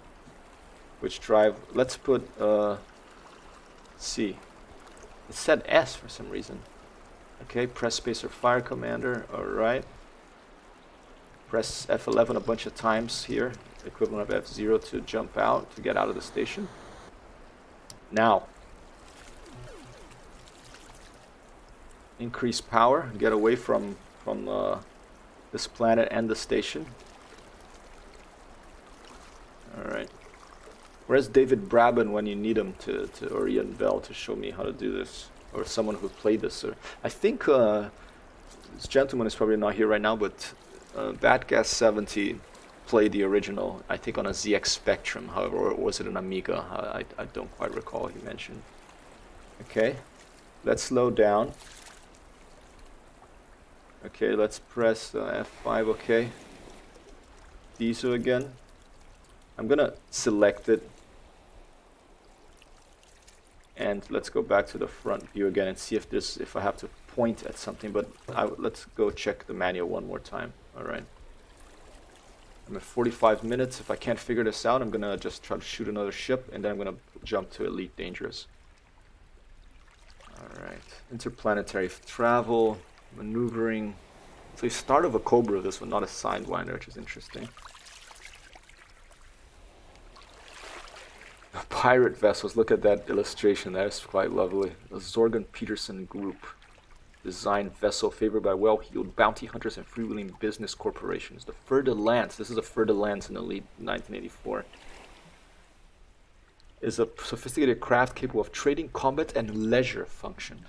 Which drive? Let's put C. It said S for some reason. Okay, press space or fire commander. Alright. Press F11 a bunch of times here. Equivalent of F0 to jump out, to get out of the station. Now. Increase power. Get away from this planet and the station. Alright. Where's David Brabham when you need him or Ian Bell to show me how to do this? Or someone who played this? Or I think this gentleman is probably not here right now, but Batgas70 played the original, I think on a ZX Spectrum, however, or was it an Amiga? I don't quite recall, he mentioned. Okay, let's slow down. Okay, let's press F5, okay. DISO again. I'm gonna select it, and let's go back to the front view again and see if I have to point at something. But let's go check the manual one more time. All right. I'm at 45 minutes. If I can't figure this out, I'm gonna just try to shoot another ship, and then I'm gonna jump to Elite Dangerous. All right. Interplanetary travel, maneuvering. So you start of a Cobra, this one, not a Sidewinder, which is interesting. Pirate vessels, look at that illustration, that is quite lovely. The Zorgan Peterson Group. Design vessel favored by well-heeled bounty hunters and freewheeling business corporations. The Fer de Lance, this is a Fer de Lance in Elite 1984. Is a sophisticated craft capable of trading, combat, and leisure function.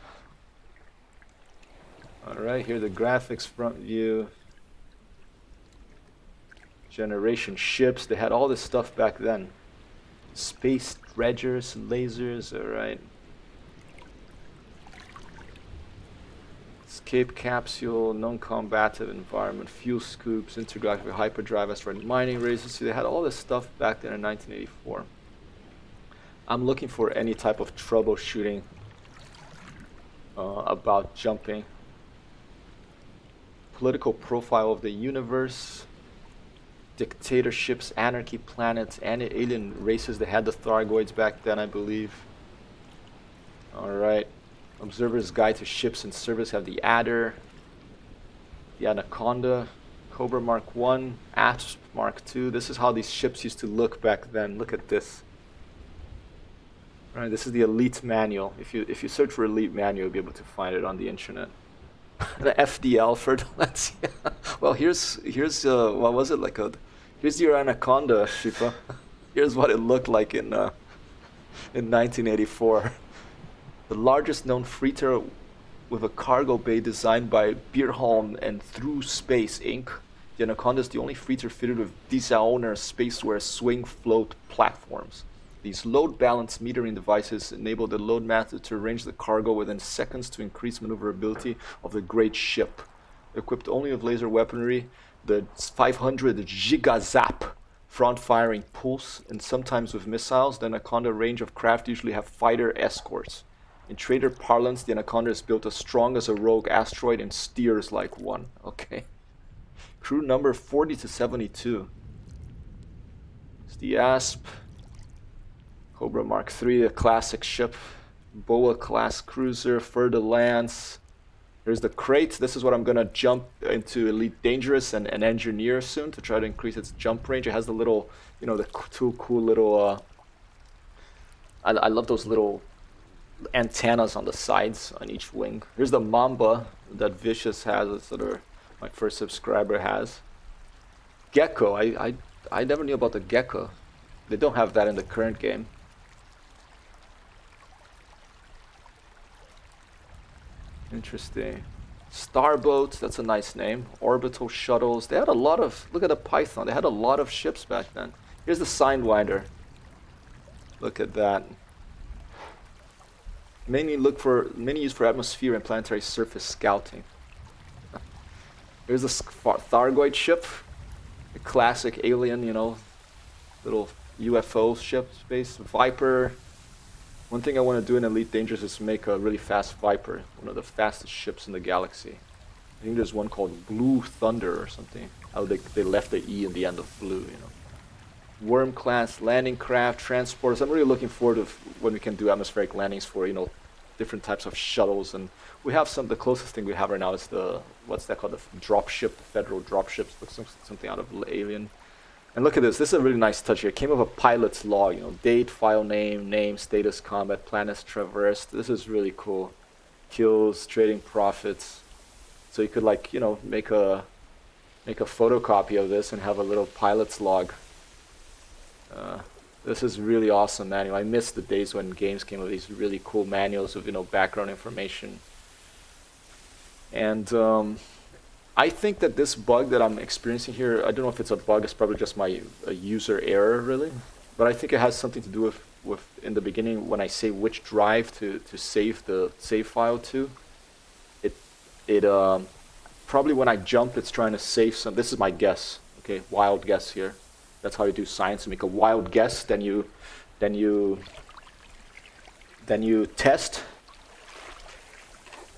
Alright, here are the graphics, front view. Generation ships, they had all this stuff back then. Space dredgers, lasers, alright. Escape capsule, non-combative environment, fuel scoops, intergalactic hyperdrive, asteroid mining races. See, they had all this stuff back then in 1984. I'm looking for any type of troubleshooting about jumping. Political profile of the universe. Dictatorships, anarchy planets, and alien races. They had the Thargoids back then, I believe. Alright. Observer's Guide to Ships in Service have the Adder, the Anaconda, Cobra Mark 1, Asp Mark 2. This is how these ships used to look back then. Look at this. Alright, this is the Elite Manual. If you search for Elite Manual, you'll be able to find it on the internet. The FDL for Valencia. Well, here's what was it like a? Here's your Anaconda, Shipa. Here's what it looked like in 1984. The largest known freighter with a cargo bay designed by Bierholm and Through Space Inc. The Anaconda is the only freighter fitted with DISO spaceware swing float platforms. These load balance metering devices enable the loadmaster to arrange the cargo within seconds to increase maneuverability of the great ship. Equipped only with laser weaponry, the 500 gigazap front-firing pulse, and sometimes with missiles, the Anaconda range of craft usually have fighter escorts. In trader parlance, the Anaconda is built as strong as a rogue asteroid and steers like one. Okay. Crew number 40 to 72. It's the Asp. Cobra Mark 3, a classic ship. Boa class cruiser, Fer de Lance. Here's the crate. This is what I'm gonna jump into Elite Dangerous and Engineer soon to try to increase its jump range. It has the little, you know, the two cool little, I love those little antennas on the sides on each wing. Here's the Mamba that Vicious has, that's sort of my first subscriber has. Gecko, I never knew about the Gecko. They don't have that in the current game. Interesting. Starboat, that's a nice name. Orbital shuttles. They had a lot of, look at the Python, they had a lot of ships back then. Here's the Sidewinder. Look at that. Mainly used for atmosphere and planetary surface scouting. Here's the Thargoid ship. A classic alien, you know, little UFO ship, space. Viper. One thing I want to do in Elite Dangerous is make a really fast Viper, one of the fastest ships in the galaxy. I think there's one called Blue Thunder or something. Oh, they left the E in the end of blue, you know. Worm class, landing craft, transporters. I'm really looking forward to when we can do atmospheric landings for, you know, different types of shuttles. And we have the closest thing we have right now is the, what's that called, the dropship, the federal dropships. Looks something out of Alien. And look at this. This is a really nice touch here. It came with a pilot's log, you know, date, file name, status, combat, planets traversed. This is really cool. Kills, trading profits. So you could, like, you know, make a photocopy of this and have a little pilot's log. This is really awesome manual. I miss the days when games came with these really cool manuals with, you know, background information. And I think that this bug that I'm experiencing here, I don't know if it's a bug, it's probably just a user error really, but I think it has something to do with in the beginning when I say which drive to save the save file to, it probably when I jump it's trying to save some, this is my guess, okay, wild guess here. That's how you do science. You make a wild guess, then you test,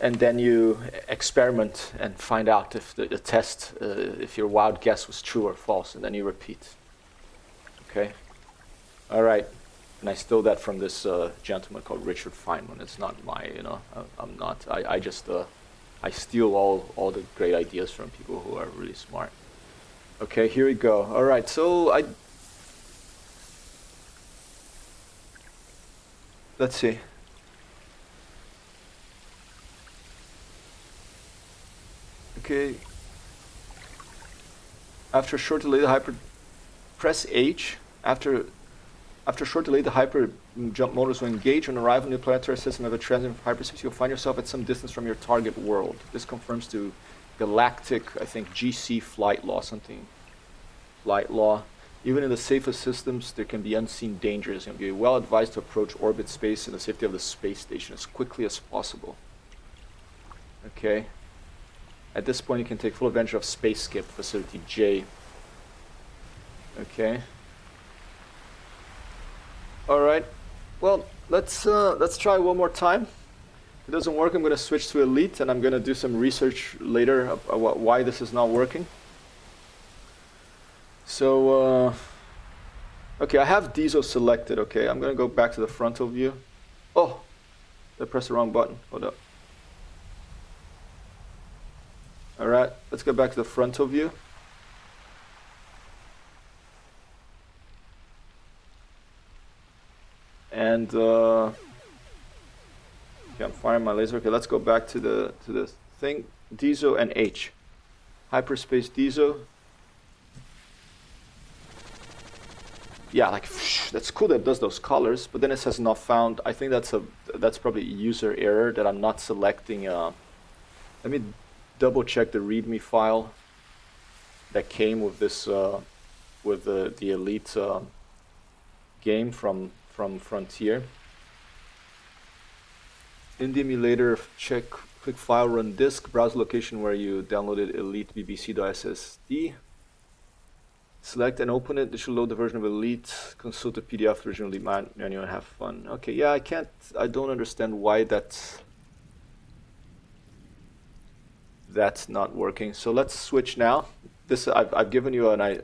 and then you experiment and find out if the test, if your wild guess was true or false, and then you repeat. Okay. All right. And I stole that from this gentleman called Richard Feynman. It's not my, you know, I'm not. I just I steal all the great ideas from people who are really smart. Okay, here we go. All right, so let's see. Okay. After short delay, the press H. After short delay, the hyper jump motors will engage on arrival in the planetary system of a transient hyperspace. You'll find yourself at some distance from your target world. This confirms to galactic, I think, GC flight law, something. Flight law. Even in the safest systems, there can be unseen dangers. You'll be well advised to approach orbit space and the safety of the space station as quickly as possible. Okay. At this point, you can take full advantage of Space Skip Facility J. Okay. All right. Well, let's try one more time. If it doesn't work, I'm going to switch to Elite, and I'm going to do some research later about why this is not working. So, okay, I have DISO selected. Okay, I'm going to go back to the frontal view. Oh, I pressed the wrong button. Hold up. All right, let's go back to the frontal view. And okay, I'm firing my laser. Okay, let's go back to the thing. DISO and H. Hyperspace DISO. Yeah, like that's cool that it does those colors, but then it says not found. I think that's probably a user error that I'm not selecting. Let me double check the README file that came with this with the Elite game from Frontier. In the emulator, click file, run disk, browse location where you downloaded Elite bbc.ssd. Select and open it. This should load the version of Elite. Consult the PDF version of Elite manual and have fun. Okay, yeah, I don't understand why that's not working. So let's switch now. This I've given you a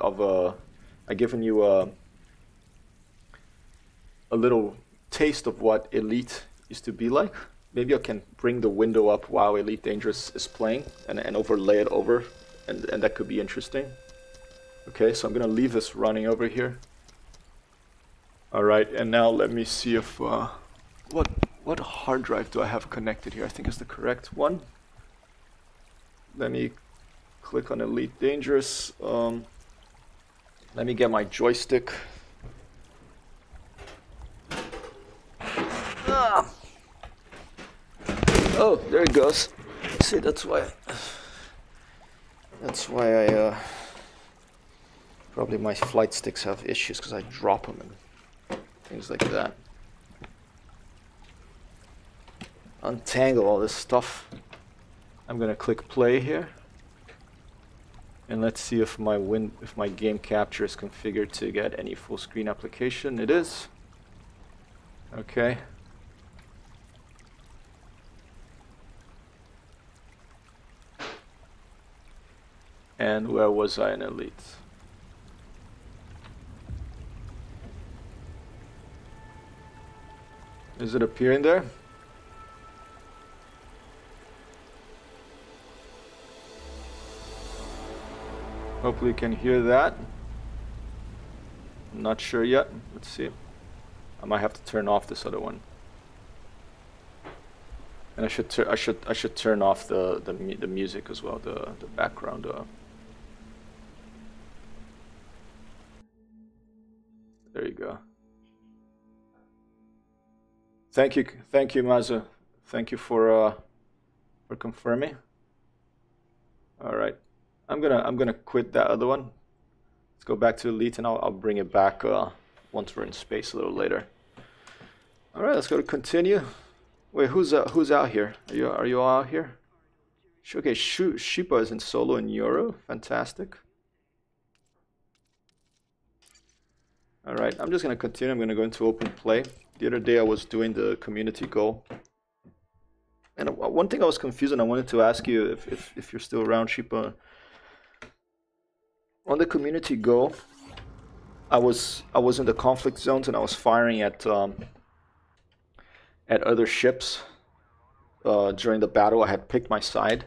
little taste of what Elite used to be like. Maybe I can bring the window up while Elite Dangerous is playing and overlay it over, and that could be interesting. Okay, so I'm gonna leave this running over here. All right, and now let me see if what hard drive do I have connected here? I think it's the correct one. Let me click on Elite Dangerous. Let me get my joystick. Oh, there it goes. See, that's why I probably my flight sticks have issues because I drop them and things like that. Untangle all this stuff. I'm gonna click play here, and let's see if my game capture is configured to get any full screen application. It is. Okay. And where was I in Elite? Is it appearing there? Hopefully you can hear that. I'm not sure yet. Let's see. I might have to turn off this other one. And I should turn off the music as well, the background. There you go. Thank you, Mazu. Thank you for confirming. All right, I'm gonna quit that other one. Let's go back to Elite, and I'll bring it back once we're in space a little later. All right, let's go to continue. Wait, who's out here? Are you all out here? Okay, Shipa is in solo in Euro. Fantastic. Alright, I'm just going to continue. I'm going to go into open play. The other day I was doing the community goal. And one thing I was confused and I wanted to ask you if you're still around, Sheepa. On the community goal, I was in the conflict zones and I was firing at other ships during the battle. I had picked my side.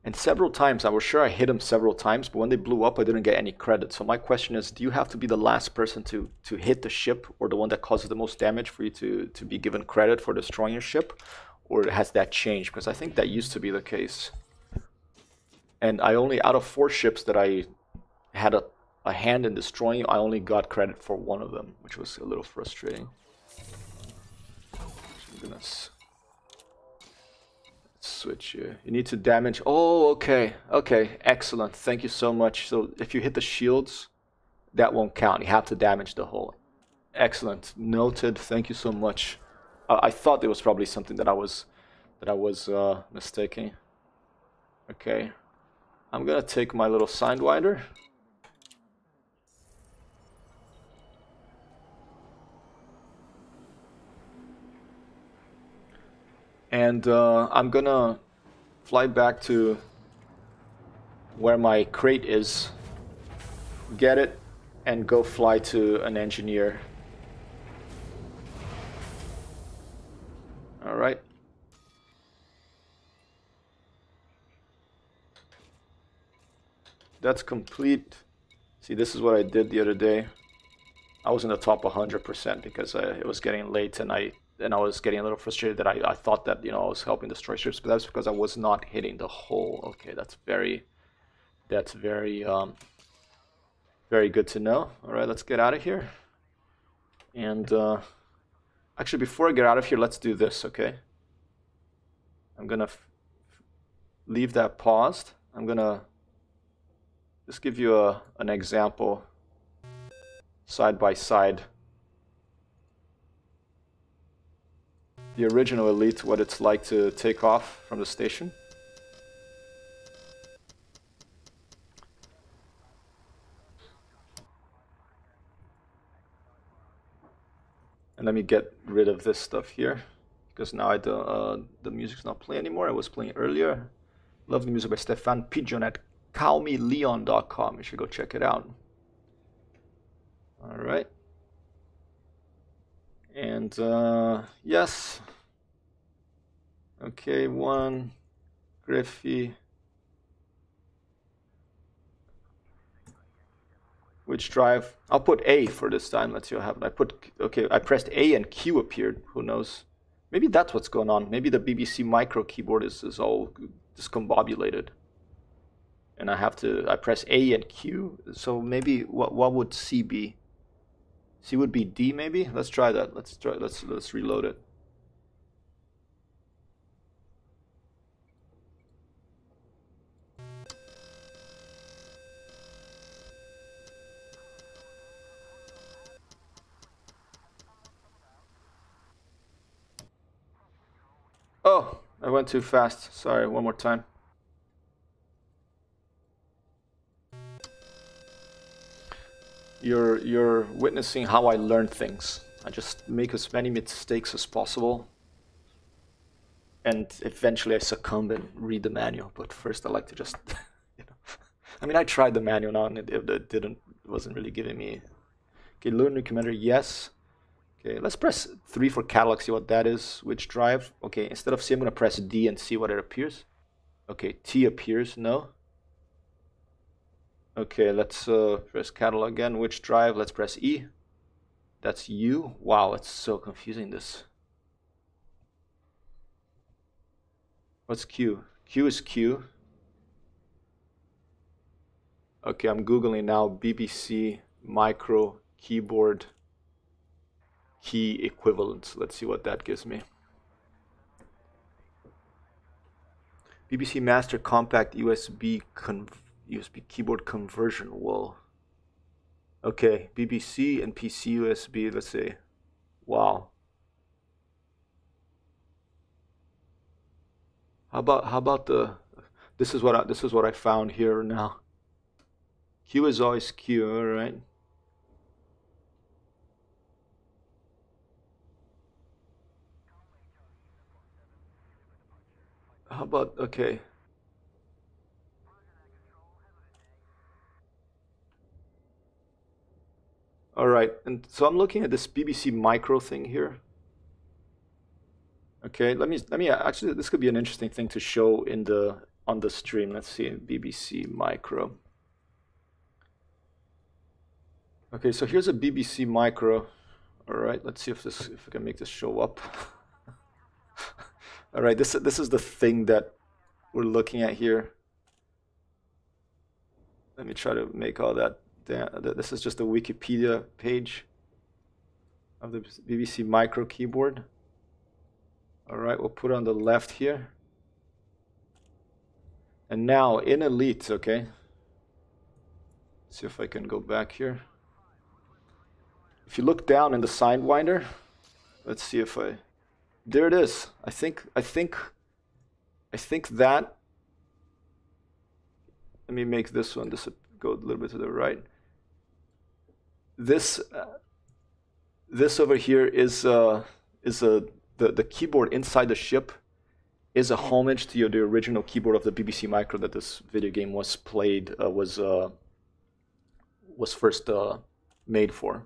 And several times, I was sure I hit them several times, but when they blew up, I didn't get any credit. So my question is, do you have to be the last person to hit the ship or the one that causes the most damage for you to be given credit for destroying your ship? Or has that changed? Because I think that used to be the case. And I only, out of 4 ships that I had a hand in destroying, I only got credit for 1 of them, which was a little frustrating. Goodness. Switch here. You need to damage. Oh, okay. Okay, excellent. Thank you so much. So if you hit the shields, that won't count. You have to damage the hull. Excellent. Noted. Thank you so much. I thought there was probably something that I was mistaking. Okay. I'm gonna take my little Sidewinder. And I'm gonna fly back to where my crate is, get it, and go fly to an engineer. All right. That's complete. See, this is what I did the other day. I was in the top 100% because it was getting late and I was getting a little frustrated that I thought that, you know, I was helping destroy ships, but that's because I was not hitting the hull. Okay, that's very very good to know. All right, let's get out of here. And actually, before I get out of here, let's do this, okay? I'm gonna leave that paused. I'm gonna just give you an example side by side. The original Elite, what it's like to take off from the station. And let me get rid of this stuff here, because now the music's not playing anymore. It was playing earlier. Love the music by Stefan Pigeon at callmeleon.com. You should go check it out. All right. And yes. Okay, 1 GRIFFEE. Which drive? I'll put A for this time. Let's see what happens. I pressed A and Q appeared. Who knows? Maybe that's what's going on. Maybe the BBC Micro keyboard is all discombobulated. And I press A and Q. So maybe what would C be? C would be D maybe? Let's try that. Let's reload it. Oh, I went too fast. Sorry, one more time. You're witnessing how I learn things. I just make as many mistakes as possible. And eventually I succumb and read the manual. But first I like to just, you know. I mean, I tried the manual now and it wasn't really giving me. Okay, learn new commander, yes. Okay, let's press 3 for catalog, see what that is. Which drive? Okay, instead of C, I'm going to press D and see what it appears. Okay, T appears, no. Okay, let's press catalog again. Which drive? Let's press E. That's U. Wow, it's so confusing, this. What's Q? Q is Q. Okay, I'm Googling now. BBC Micro Keyboard Key Equivalent. Let's see what that gives me. BBC Master Compact USB keyboard conversion. Whoa. Okay, BBC and PC USB. Let's see. Wow. How about the? This is what I found here now. Q is always Q. All right. How about, okay. All right, and so I'm looking at this BBC Micro thing here. Okay, let me actually, this could be an interesting thing to show on the stream. Let's see, BBC Micro. Okay, so here's a BBC Micro. All right, let's see if I can make this show up. All right, this is the thing that we're looking at here. Let me try to make all that. This is just a Wikipedia page of the BBC Micro keyboard. All right, we'll put it on the left here. And now in Elite, okay. Let's see if I can go back here. If you look down in the Sidewinder, let's see if there it is. I think that. Let me make this one. This go a little bit to the right. This over here is the keyboard inside the ship is a homage to the original keyboard of the BBC Micro that this video game was played was first made for,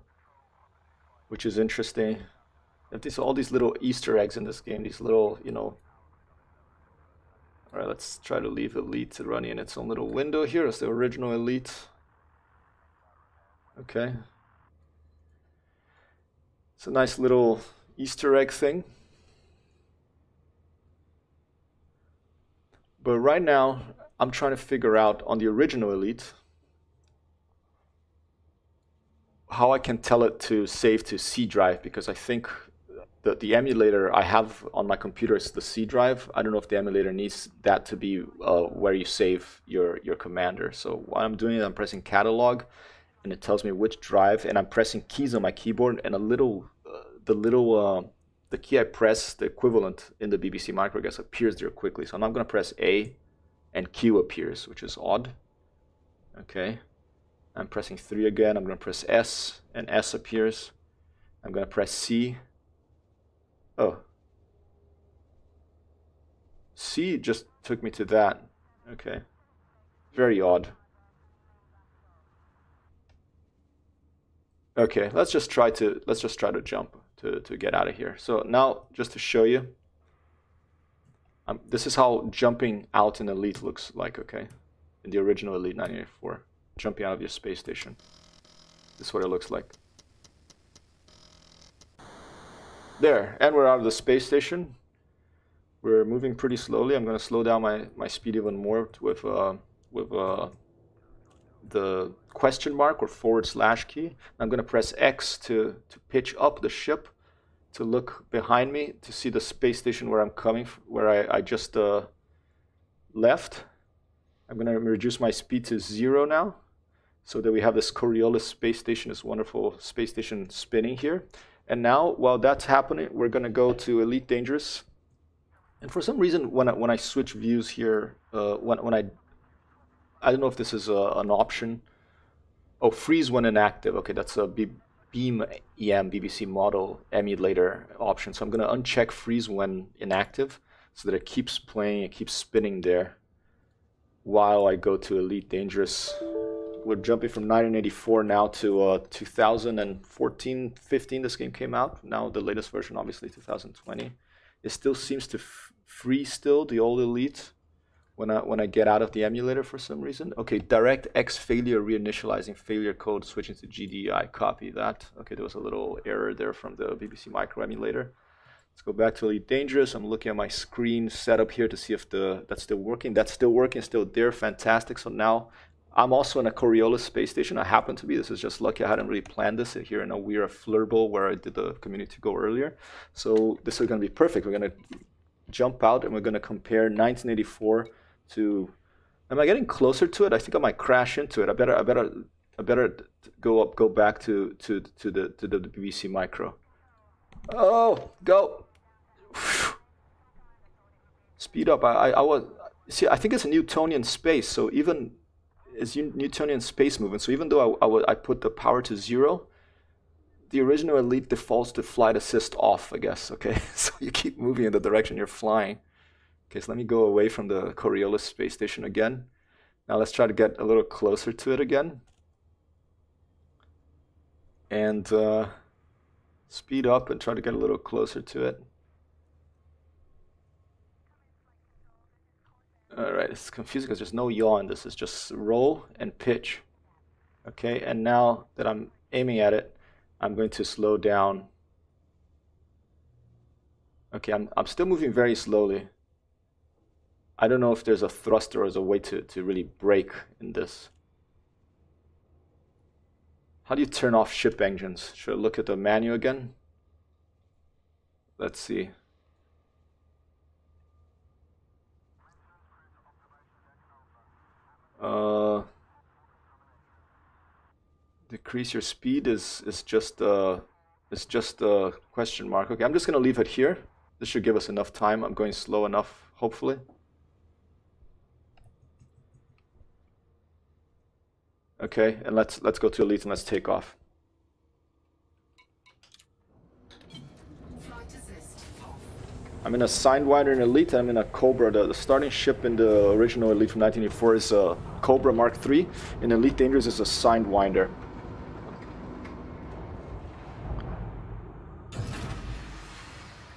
which is interesting. There's all these little Easter eggs in this game. These little, you know. All right, let's try to leave Elite running in its own little window here as the original Elite. Okay. It's a nice little Easter egg thing. But right now, I'm trying to figure out on the original Elite how I can tell it to save to C drive, because I think the emulator I have on my computer is the C drive. I don't know if the emulator needs that to be where you save your commander. So while I'm doing it, I'm pressing catalog, and it tells me which drive, and I'm pressing keys on my keyboard, and the key I press, the equivalent in the BBC Micro, I guess, appears there quickly. So I'm going to press A, and Q appears, which is odd. Okay. I'm pressing 3 again. I'm going to press S, and S appears. I'm going to press C. Oh. C just took me to that. Okay. Very odd. Okay, let's just try to jump to get out of here. So now, just to show you, this is how jumping out in Elite looks like, okay? In the original Elite 1984. Jumping out of your space station. This is what it looks like. There, and we're out of the space station. We're moving pretty slowly. I'm going to slow down my speed even more with the question mark or / key. I'm going to press X to pitch up the ship, to look behind me to see the space station where I'm coming, where I just left. I'm going to reduce my speed to 0 now, so that we have this Coriolis space station, this wonderful space station spinning here. And now, while that's happening, we're going to go to Elite Dangerous. And for some reason, when I switch views here, I don't know if this is an option. Oh, freeze when inactive. Okay, that's a Beam EM BBC model emulator option. So I'm going to uncheck freeze when inactive, so that it keeps playing, it keeps spinning there while I go to Elite Dangerous. We're jumping from 1984 now to 2014-15 this game came out. Now the latest version, obviously 2020. It still seems to freeze still, the old Elite, when I get out of the emulator for some reason. Okay, DirectX failure reinitializing failure code switching to GDI. Copy that. Okay, there was a little error there from the BBC Micro emulator. Let's go back to Elite Dangerous. I'm looking at my screen setup here to see if that's still working. That's still working, still there. Fantastic. So now I'm also in a Coriolis space station. I happen to be. This is just lucky. I hadn't really planned this here in a weird Flurble where I did the community to go earlier. So this is going to be perfect. We're going to jump out and we're going to compare 1984 to. Am I getting closer to it? I think I might crash into it. I better go back to the BBC Micro. Oh, go. Speed up. I think it's a Newtonian space. So even it's Newtonian space movement. So even though I put the power to 0, the original Elite defaults to flight assist off, I guess. Okay, so you keep moving in the direction you're flying. Okay, so let me go away from the Coriolis space station again. Now let's try to get a little closer to it again. And speed up and try to get a little closer to it. Alright, it's confusing because there's no yaw in this. It's just roll and pitch. Okay, and now that I'm aiming at it, I'm going to slow down. Okay, I'm still moving very slowly. I don't know if there's a thruster or as a way to really brake in this. How do you turn off ship engines? Should I look at the menu again? Let's see. Decrease your speed is just a question mark. Okay, I'm just gonna leave it here. This should give us enough time. I'm going slow enough, hopefully. Okay, and let's go to elite and let's take off. I'm in a Sidewinder in elite, and I'm in a Cobra. The starting ship in the original elite from 1984 is a Cobra Mark III. In Elite Dangerous is a Sidewinder.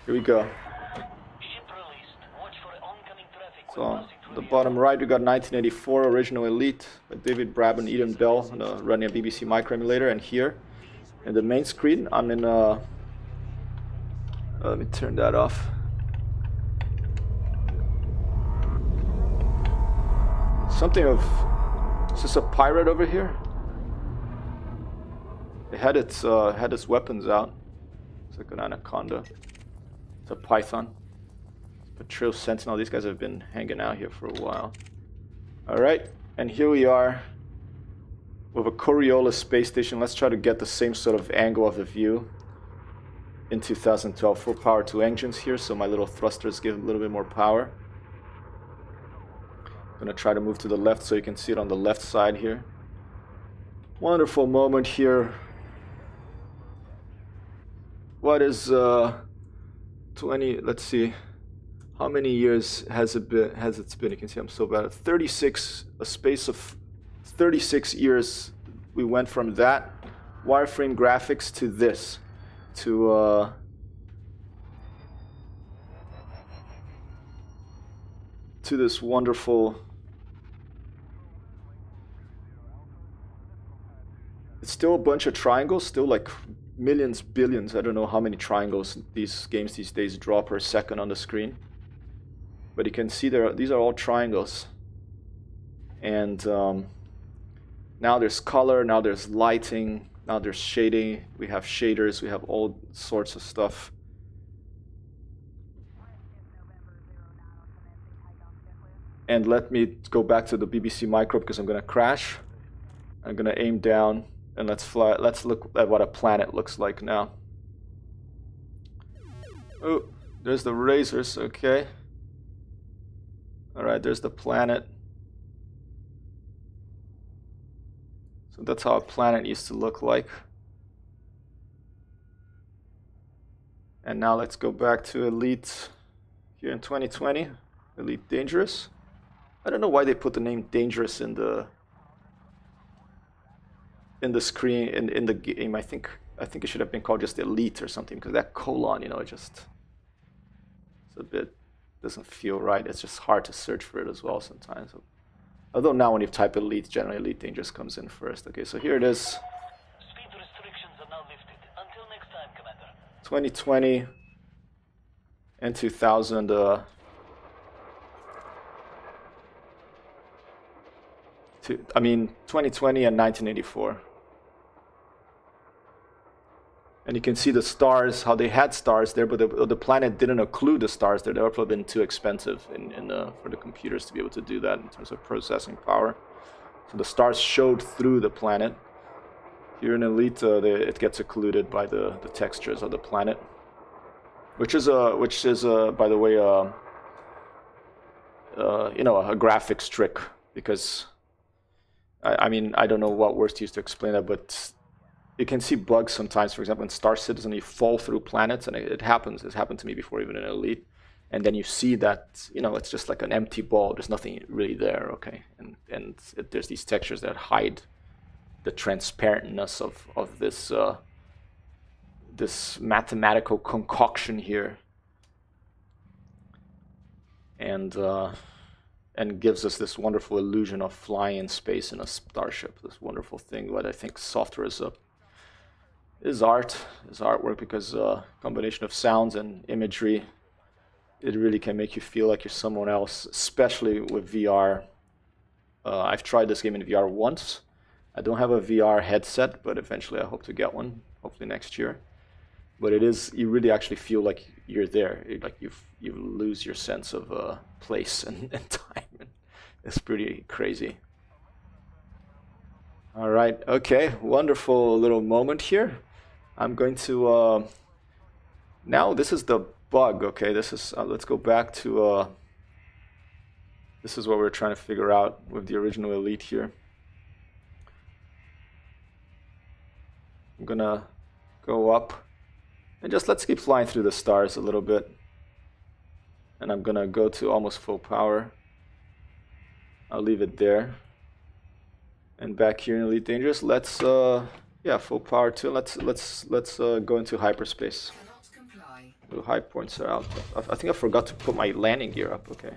Here we go. So on the bottom right we got 1984 original elite with David Brabham, Eden Bell, running a BBC micro emulator, and here in the main screen I'm in a let me turn that off. Something of, is this a pirate over here? It had its weapons out. It's like an anaconda. It's a python. Patrol Sentinel. These guys have been hanging out here for a while. Alright, and here we are with a Coriolis space station. Let's try to get the same sort of angle of the view in 2012. Full power to engines here, so my little thrusters give a little bit more power. I'm gonna try to move to the left so you can see it on the left side here. Wonderful moment here. What is 20, let's see, how many years has it been? You can see I'm so bad at 36, a space of 36 years. We went from that wireframe graphics to this, to this wonderful. It's still a bunch of triangles, still like millions, billions. I don't know how many triangles these games these days draw per second on the screen. But you can see these are all triangles. And now there's color, now there's lighting, now there's shading. We have shaders, we have all sorts of stuff. And let me go back to the BBC Micro because I'm going to crash. I'm going to aim down. And let's fly. Let's look at what a planet looks like now. Oh, there's the razors. Okay. All right, there's the planet. So that's how a planet used to look like. And now let's go back to Elite here in 2020. Elite Dangerous. I don't know why they put the name Dangerous in the screen in the game. I think it should have been called just Elite or something, because that colon, you know, it's a bit, doesn't feel right. It's just hard to search for it as well sometimes. Although now when you type Elite, generally Elite Dangerous comes in first. Okay, so here it is. Speed restrictions are now lifted. Until next time, Commander. 2020 and 2000. I mean 2020 and 1984. And you can see the stars, how they had stars there, but the planet didn't include the stars there. They would have been too expensive for the computers to be able to do that in terms of processing power. So the stars showed through the planet. Here in Elite, it gets occluded by the textures of the planet, which is by the way, you know, a graphics trick, because I mean, I don't know what words to use to explain that, but you can see bugs sometimes. For example, in Star Citizen, you fall through planets, and it happens. It's happened to me before, even in Elite. and then you see that, you know, it's just like an empty ball. There's nothing really there, okay? And there's these textures that hide the transparentness of this this mathematical concoction here, and gives us this wonderful illusion of flying in space in a starship. This wonderful thing. What I think software is artwork, because combination of sounds and imagery, it really can make you feel like you're someone else, especially with VR. I've tried this game in VR once. I don't have a VR headset, but eventually I hope to get one, hopefully next year. But it is, you really actually feel like you're there. Like you lose your sense of place and time. It's pretty crazy. All right, okay, wonderful little moment here. I'm going to now this is the bug. Okay, this is let's go back to this is what we're trying to figure out with the original Elite here. I'm gonna go up and just let's keep flying through the stars a little bit. And I'm gonna go to almost full power. I'll leave it there. And back here in Elite Dangerous, let's yeah, full power too. Let's go into hyperspace. The high points are out. I think I forgot to put my landing gear up. Okay.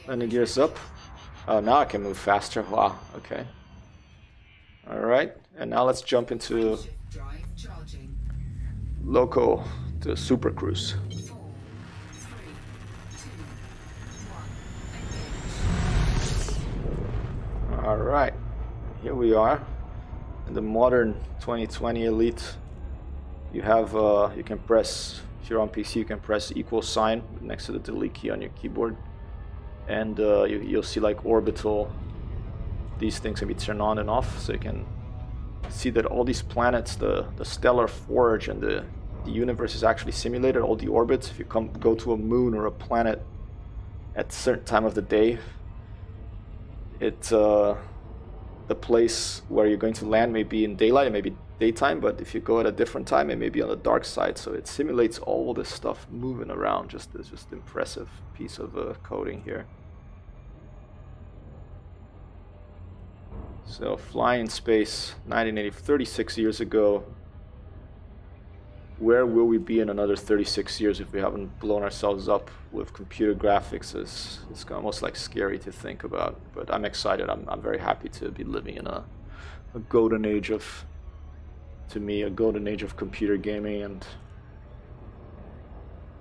Landing gear's up. Oh, now I can move faster. Wow. Okay. All right. And now let's jump into local to super cruise. All right. Here we are. In the modern 2020 Elite, you have you can press, if you're on PC, you can press equal sign next to the delete key on your keyboard, and you'll see like orbital. These things can be turned on and off, so you can see that all these planets, the stellar forge and the universe is actually simulated. All the orbits. If you go to a moon or a planet at a certain time of the day, it's the place where you're going to land may be in daylight, it may be daytime, but if you go at a different time, it may be on the dark side. So it simulates all this stuff moving around. It's just impressive piece of coding here. So flying in space, 1980, 36 years ago. Where will we be in another 36 years if we haven't blown ourselves up with computer graphics? It's almost like scary to think about, but I'm excited. I'm very happy to be living in a golden age of, to me, a golden age of computer gaming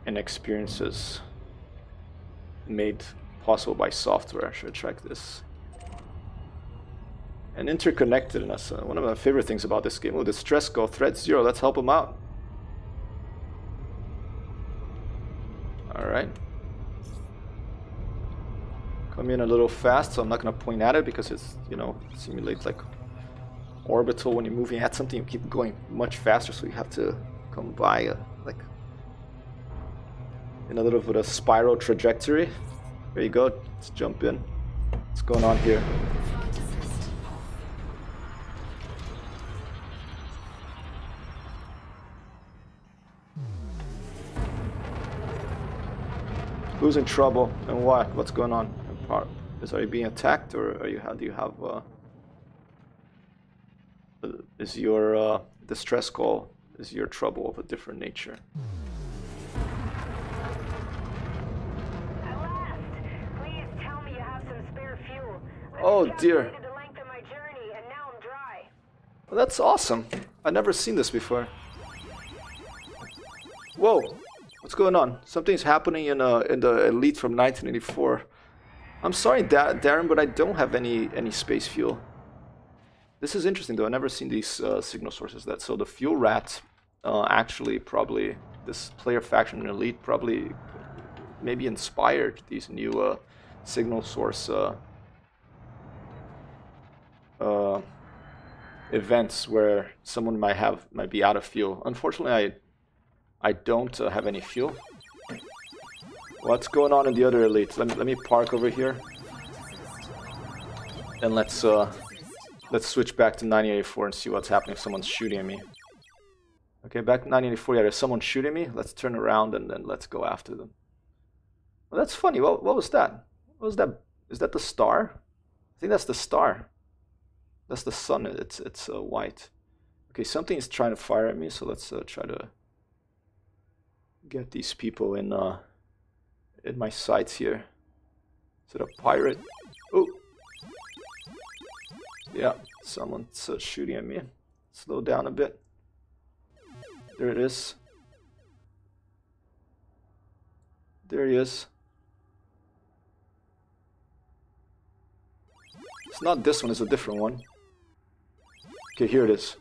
and experiences made possible by software. I should check this. And interconnectedness. One of my favorite things about this game. Oh, the stress go threat 0. Let's help him out. Alright. Come in a little fast, so I'm not going to point at it because it's, you know, simulates like orbital. When you're moving at something, you keep going much faster, so you have to come by like in a little bit of spiral trajectory. There you go. Let's jump in. What's going on here? Who's in trouble and what? What's going on? Are you being attacked, or are you? Do you have? Is your distress call? Is your trouble of a different nature? At last! Please tell me you have some spare fuel. Oh dear! The length of my journey, and now I'm dry. Well, that's awesome. I've never seen this before. Whoa! What's going on? Something's happening in the Elite from 1984. I'm sorry, Darren, but I don't have any space fuel. This is interesting, though. I've never seen these signal sources. So the fuel rat, actually, probably this player faction in Elite probably maybe inspired these new signal source events where someone might be out of fuel. Unfortunately, I don't have any fuel. What's going on in the other Elite? Let me park over here, and let's switch back to 1984 and see what's happening if someone's shooting at me. Okay, back 1984. Yeah, there's someone shooting me. Let's turn around and then let's go after them. Well, that's funny. What was that? What was that? Is that the star? I think that's the star. That's the sun. It's white. Okay, something's trying to fire at me, so let's try to get these people in my sights here. Is it a pirate? Oh, yeah, someone's shooting at me. Slow down a bit. There it is. There he is. It's not this one, it's a different one. Okay, here it is.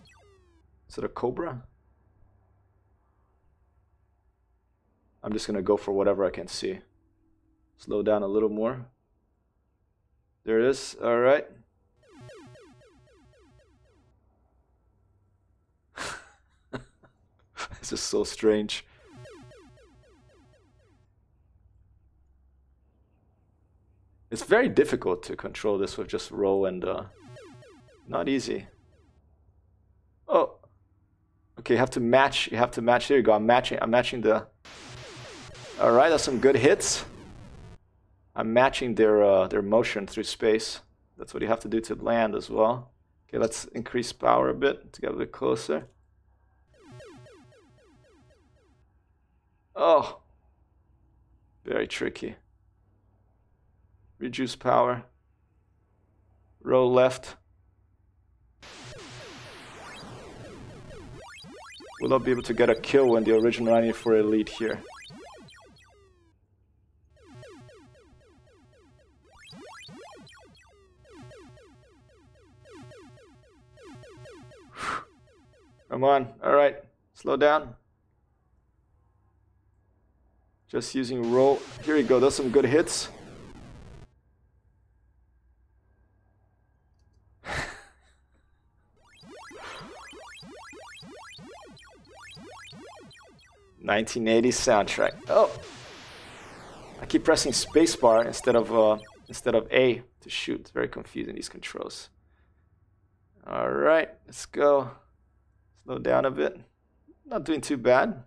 Is it a cobra? I'm just gonna go for whatever I can see. Slow down a little more. There it is. All right. This is so strange. It's very difficult to control this with just row and not easy. Oh, okay. You have to match. You have to match. There you go. I'm matching the. All right, that's some good hits. I'm matching their motion through space. That's what you have to do to land as well. Okay, let's increase power a bit to get a bit closer. Oh, very tricky. Reduce power. Row left. Will I be able to get a kill when the original 94 elite here? Come on, alright, slow down. Just using roll. Here you go, that's some good hits. ...1980 soundtrack. Oh! I keep pressing spacebar instead of A to shoot. It's very confusing, these controls. Alright, let's go. Slow down a bit. Not doing too bad.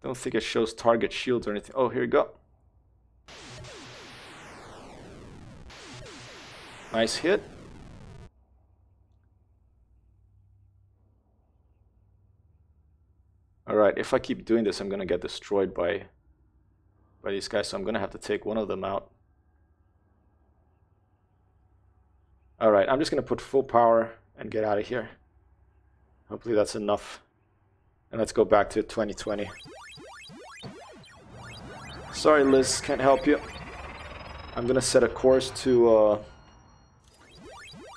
Don't think it shows target shields or anything. Oh, here you go. Nice hit. Alright, if I keep doing this, I'm gonna get destroyed by these guys, so I'm gonna have to take one of them out. Alright, I'm just gonna put full power and get out of here. Hopefully that's enough. And let's go back to 2020. Sorry, Liz, can't help you. I'm gonna set a course to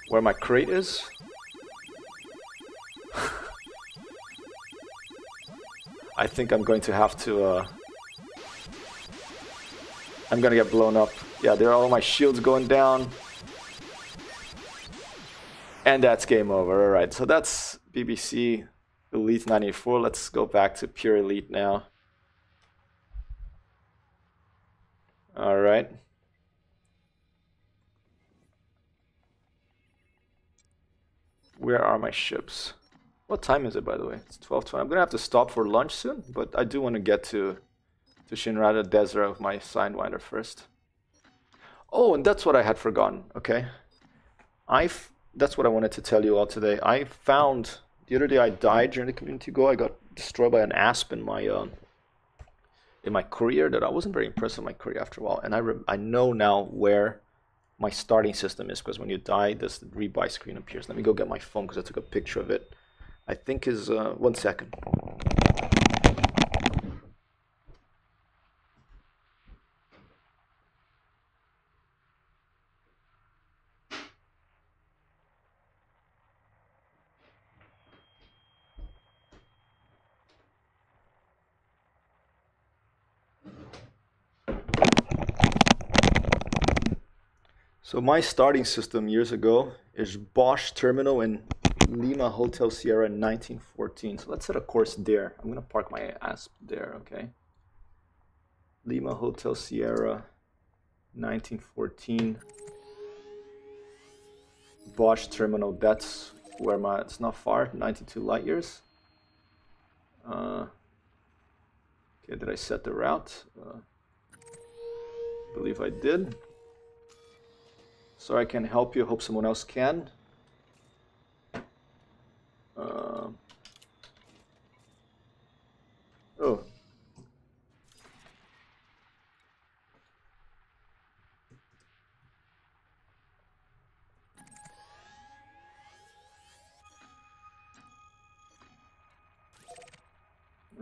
where my crate is. I think I'm going to have to I'm gonna get blown up. Yeah, there are all my shields going down. And that's game over. Alright, so that's BBC Elite 94. Let's go back to pure Elite now. Alright. Where are my ships? What time is it, by the way? It's 12:20. I'm gonna have to stop for lunch soon, but I do want to get to Shinrada Desert with my Sidewinder first. Oh, and that's what I had forgotten. Okay, that's what I wanted to tell you all today. I found the other day I died during the community go. I got destroyed by an asp in my courier. That I wasn't very impressed with my courier after a while, and I know now where my starting system is, because when you die, this rebuy screen appears. Let me go get my phone because I took a picture of it. I think is 1 second. So my starting system years ago is Bosch Terminal in Lima Hotel Sierra 1914. So let's set a course there. I'm gonna park my asp there, okay? Lima Hotel Sierra, 1914. Bosch Terminal, that's where it's not far, 92 light years. Okay, did I set the route? I believe I did. Sorry I can't help you, hope someone else can. Oh.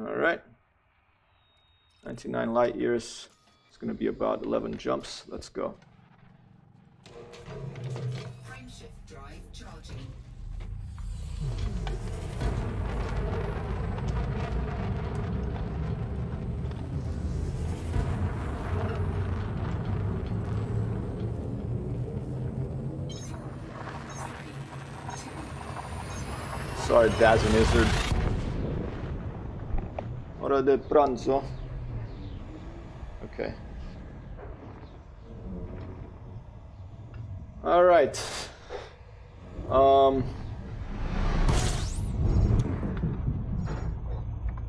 All right. 99 light years. It's going to be about 11 jumps. Let's go. Frameshift drive charging. Sorry, Dazzle Lizard. Ora del pranzo. Okay. All right.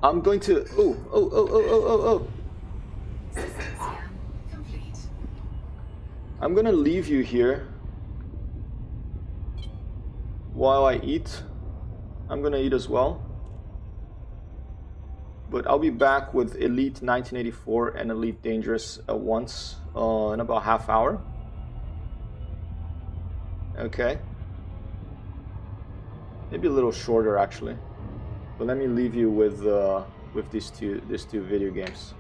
I'm going to. Oh. I'm gonna leave you here while I eat. I'm gonna eat as well. But I'll be back with Elite 1984 and Elite Dangerous at once in about half hour. Okay. Maybe a little shorter actually. But let me leave you with these two video games.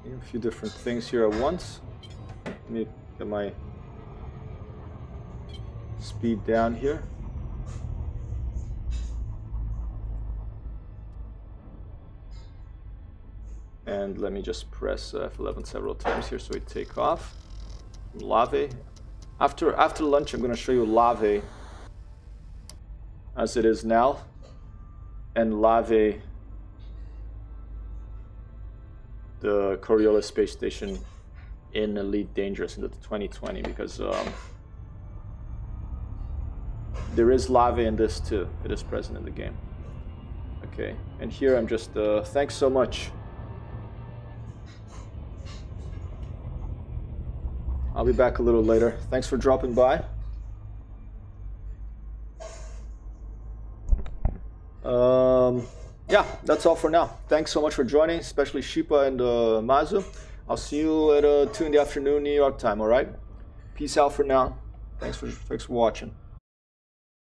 A few different things here at once. Let me get my speed down here. And let me just press F11 several times here so we take off. LAVE. After lunch I'm going to show you LAVE as it is now, and LAVE the Coriolis space station in Elite Dangerous in the 2020, because there is LAVE in this too. It is present in the game. Okay, and here I'm just thanks so much. I'll be back a little later. Thanks for dropping by. Yeah, that's all for now. Thanks so much for joining, especially Shipa and Mazu. I'll see you at 2 in the afternoon New York time, all right? Peace out for now. Thanks for watching.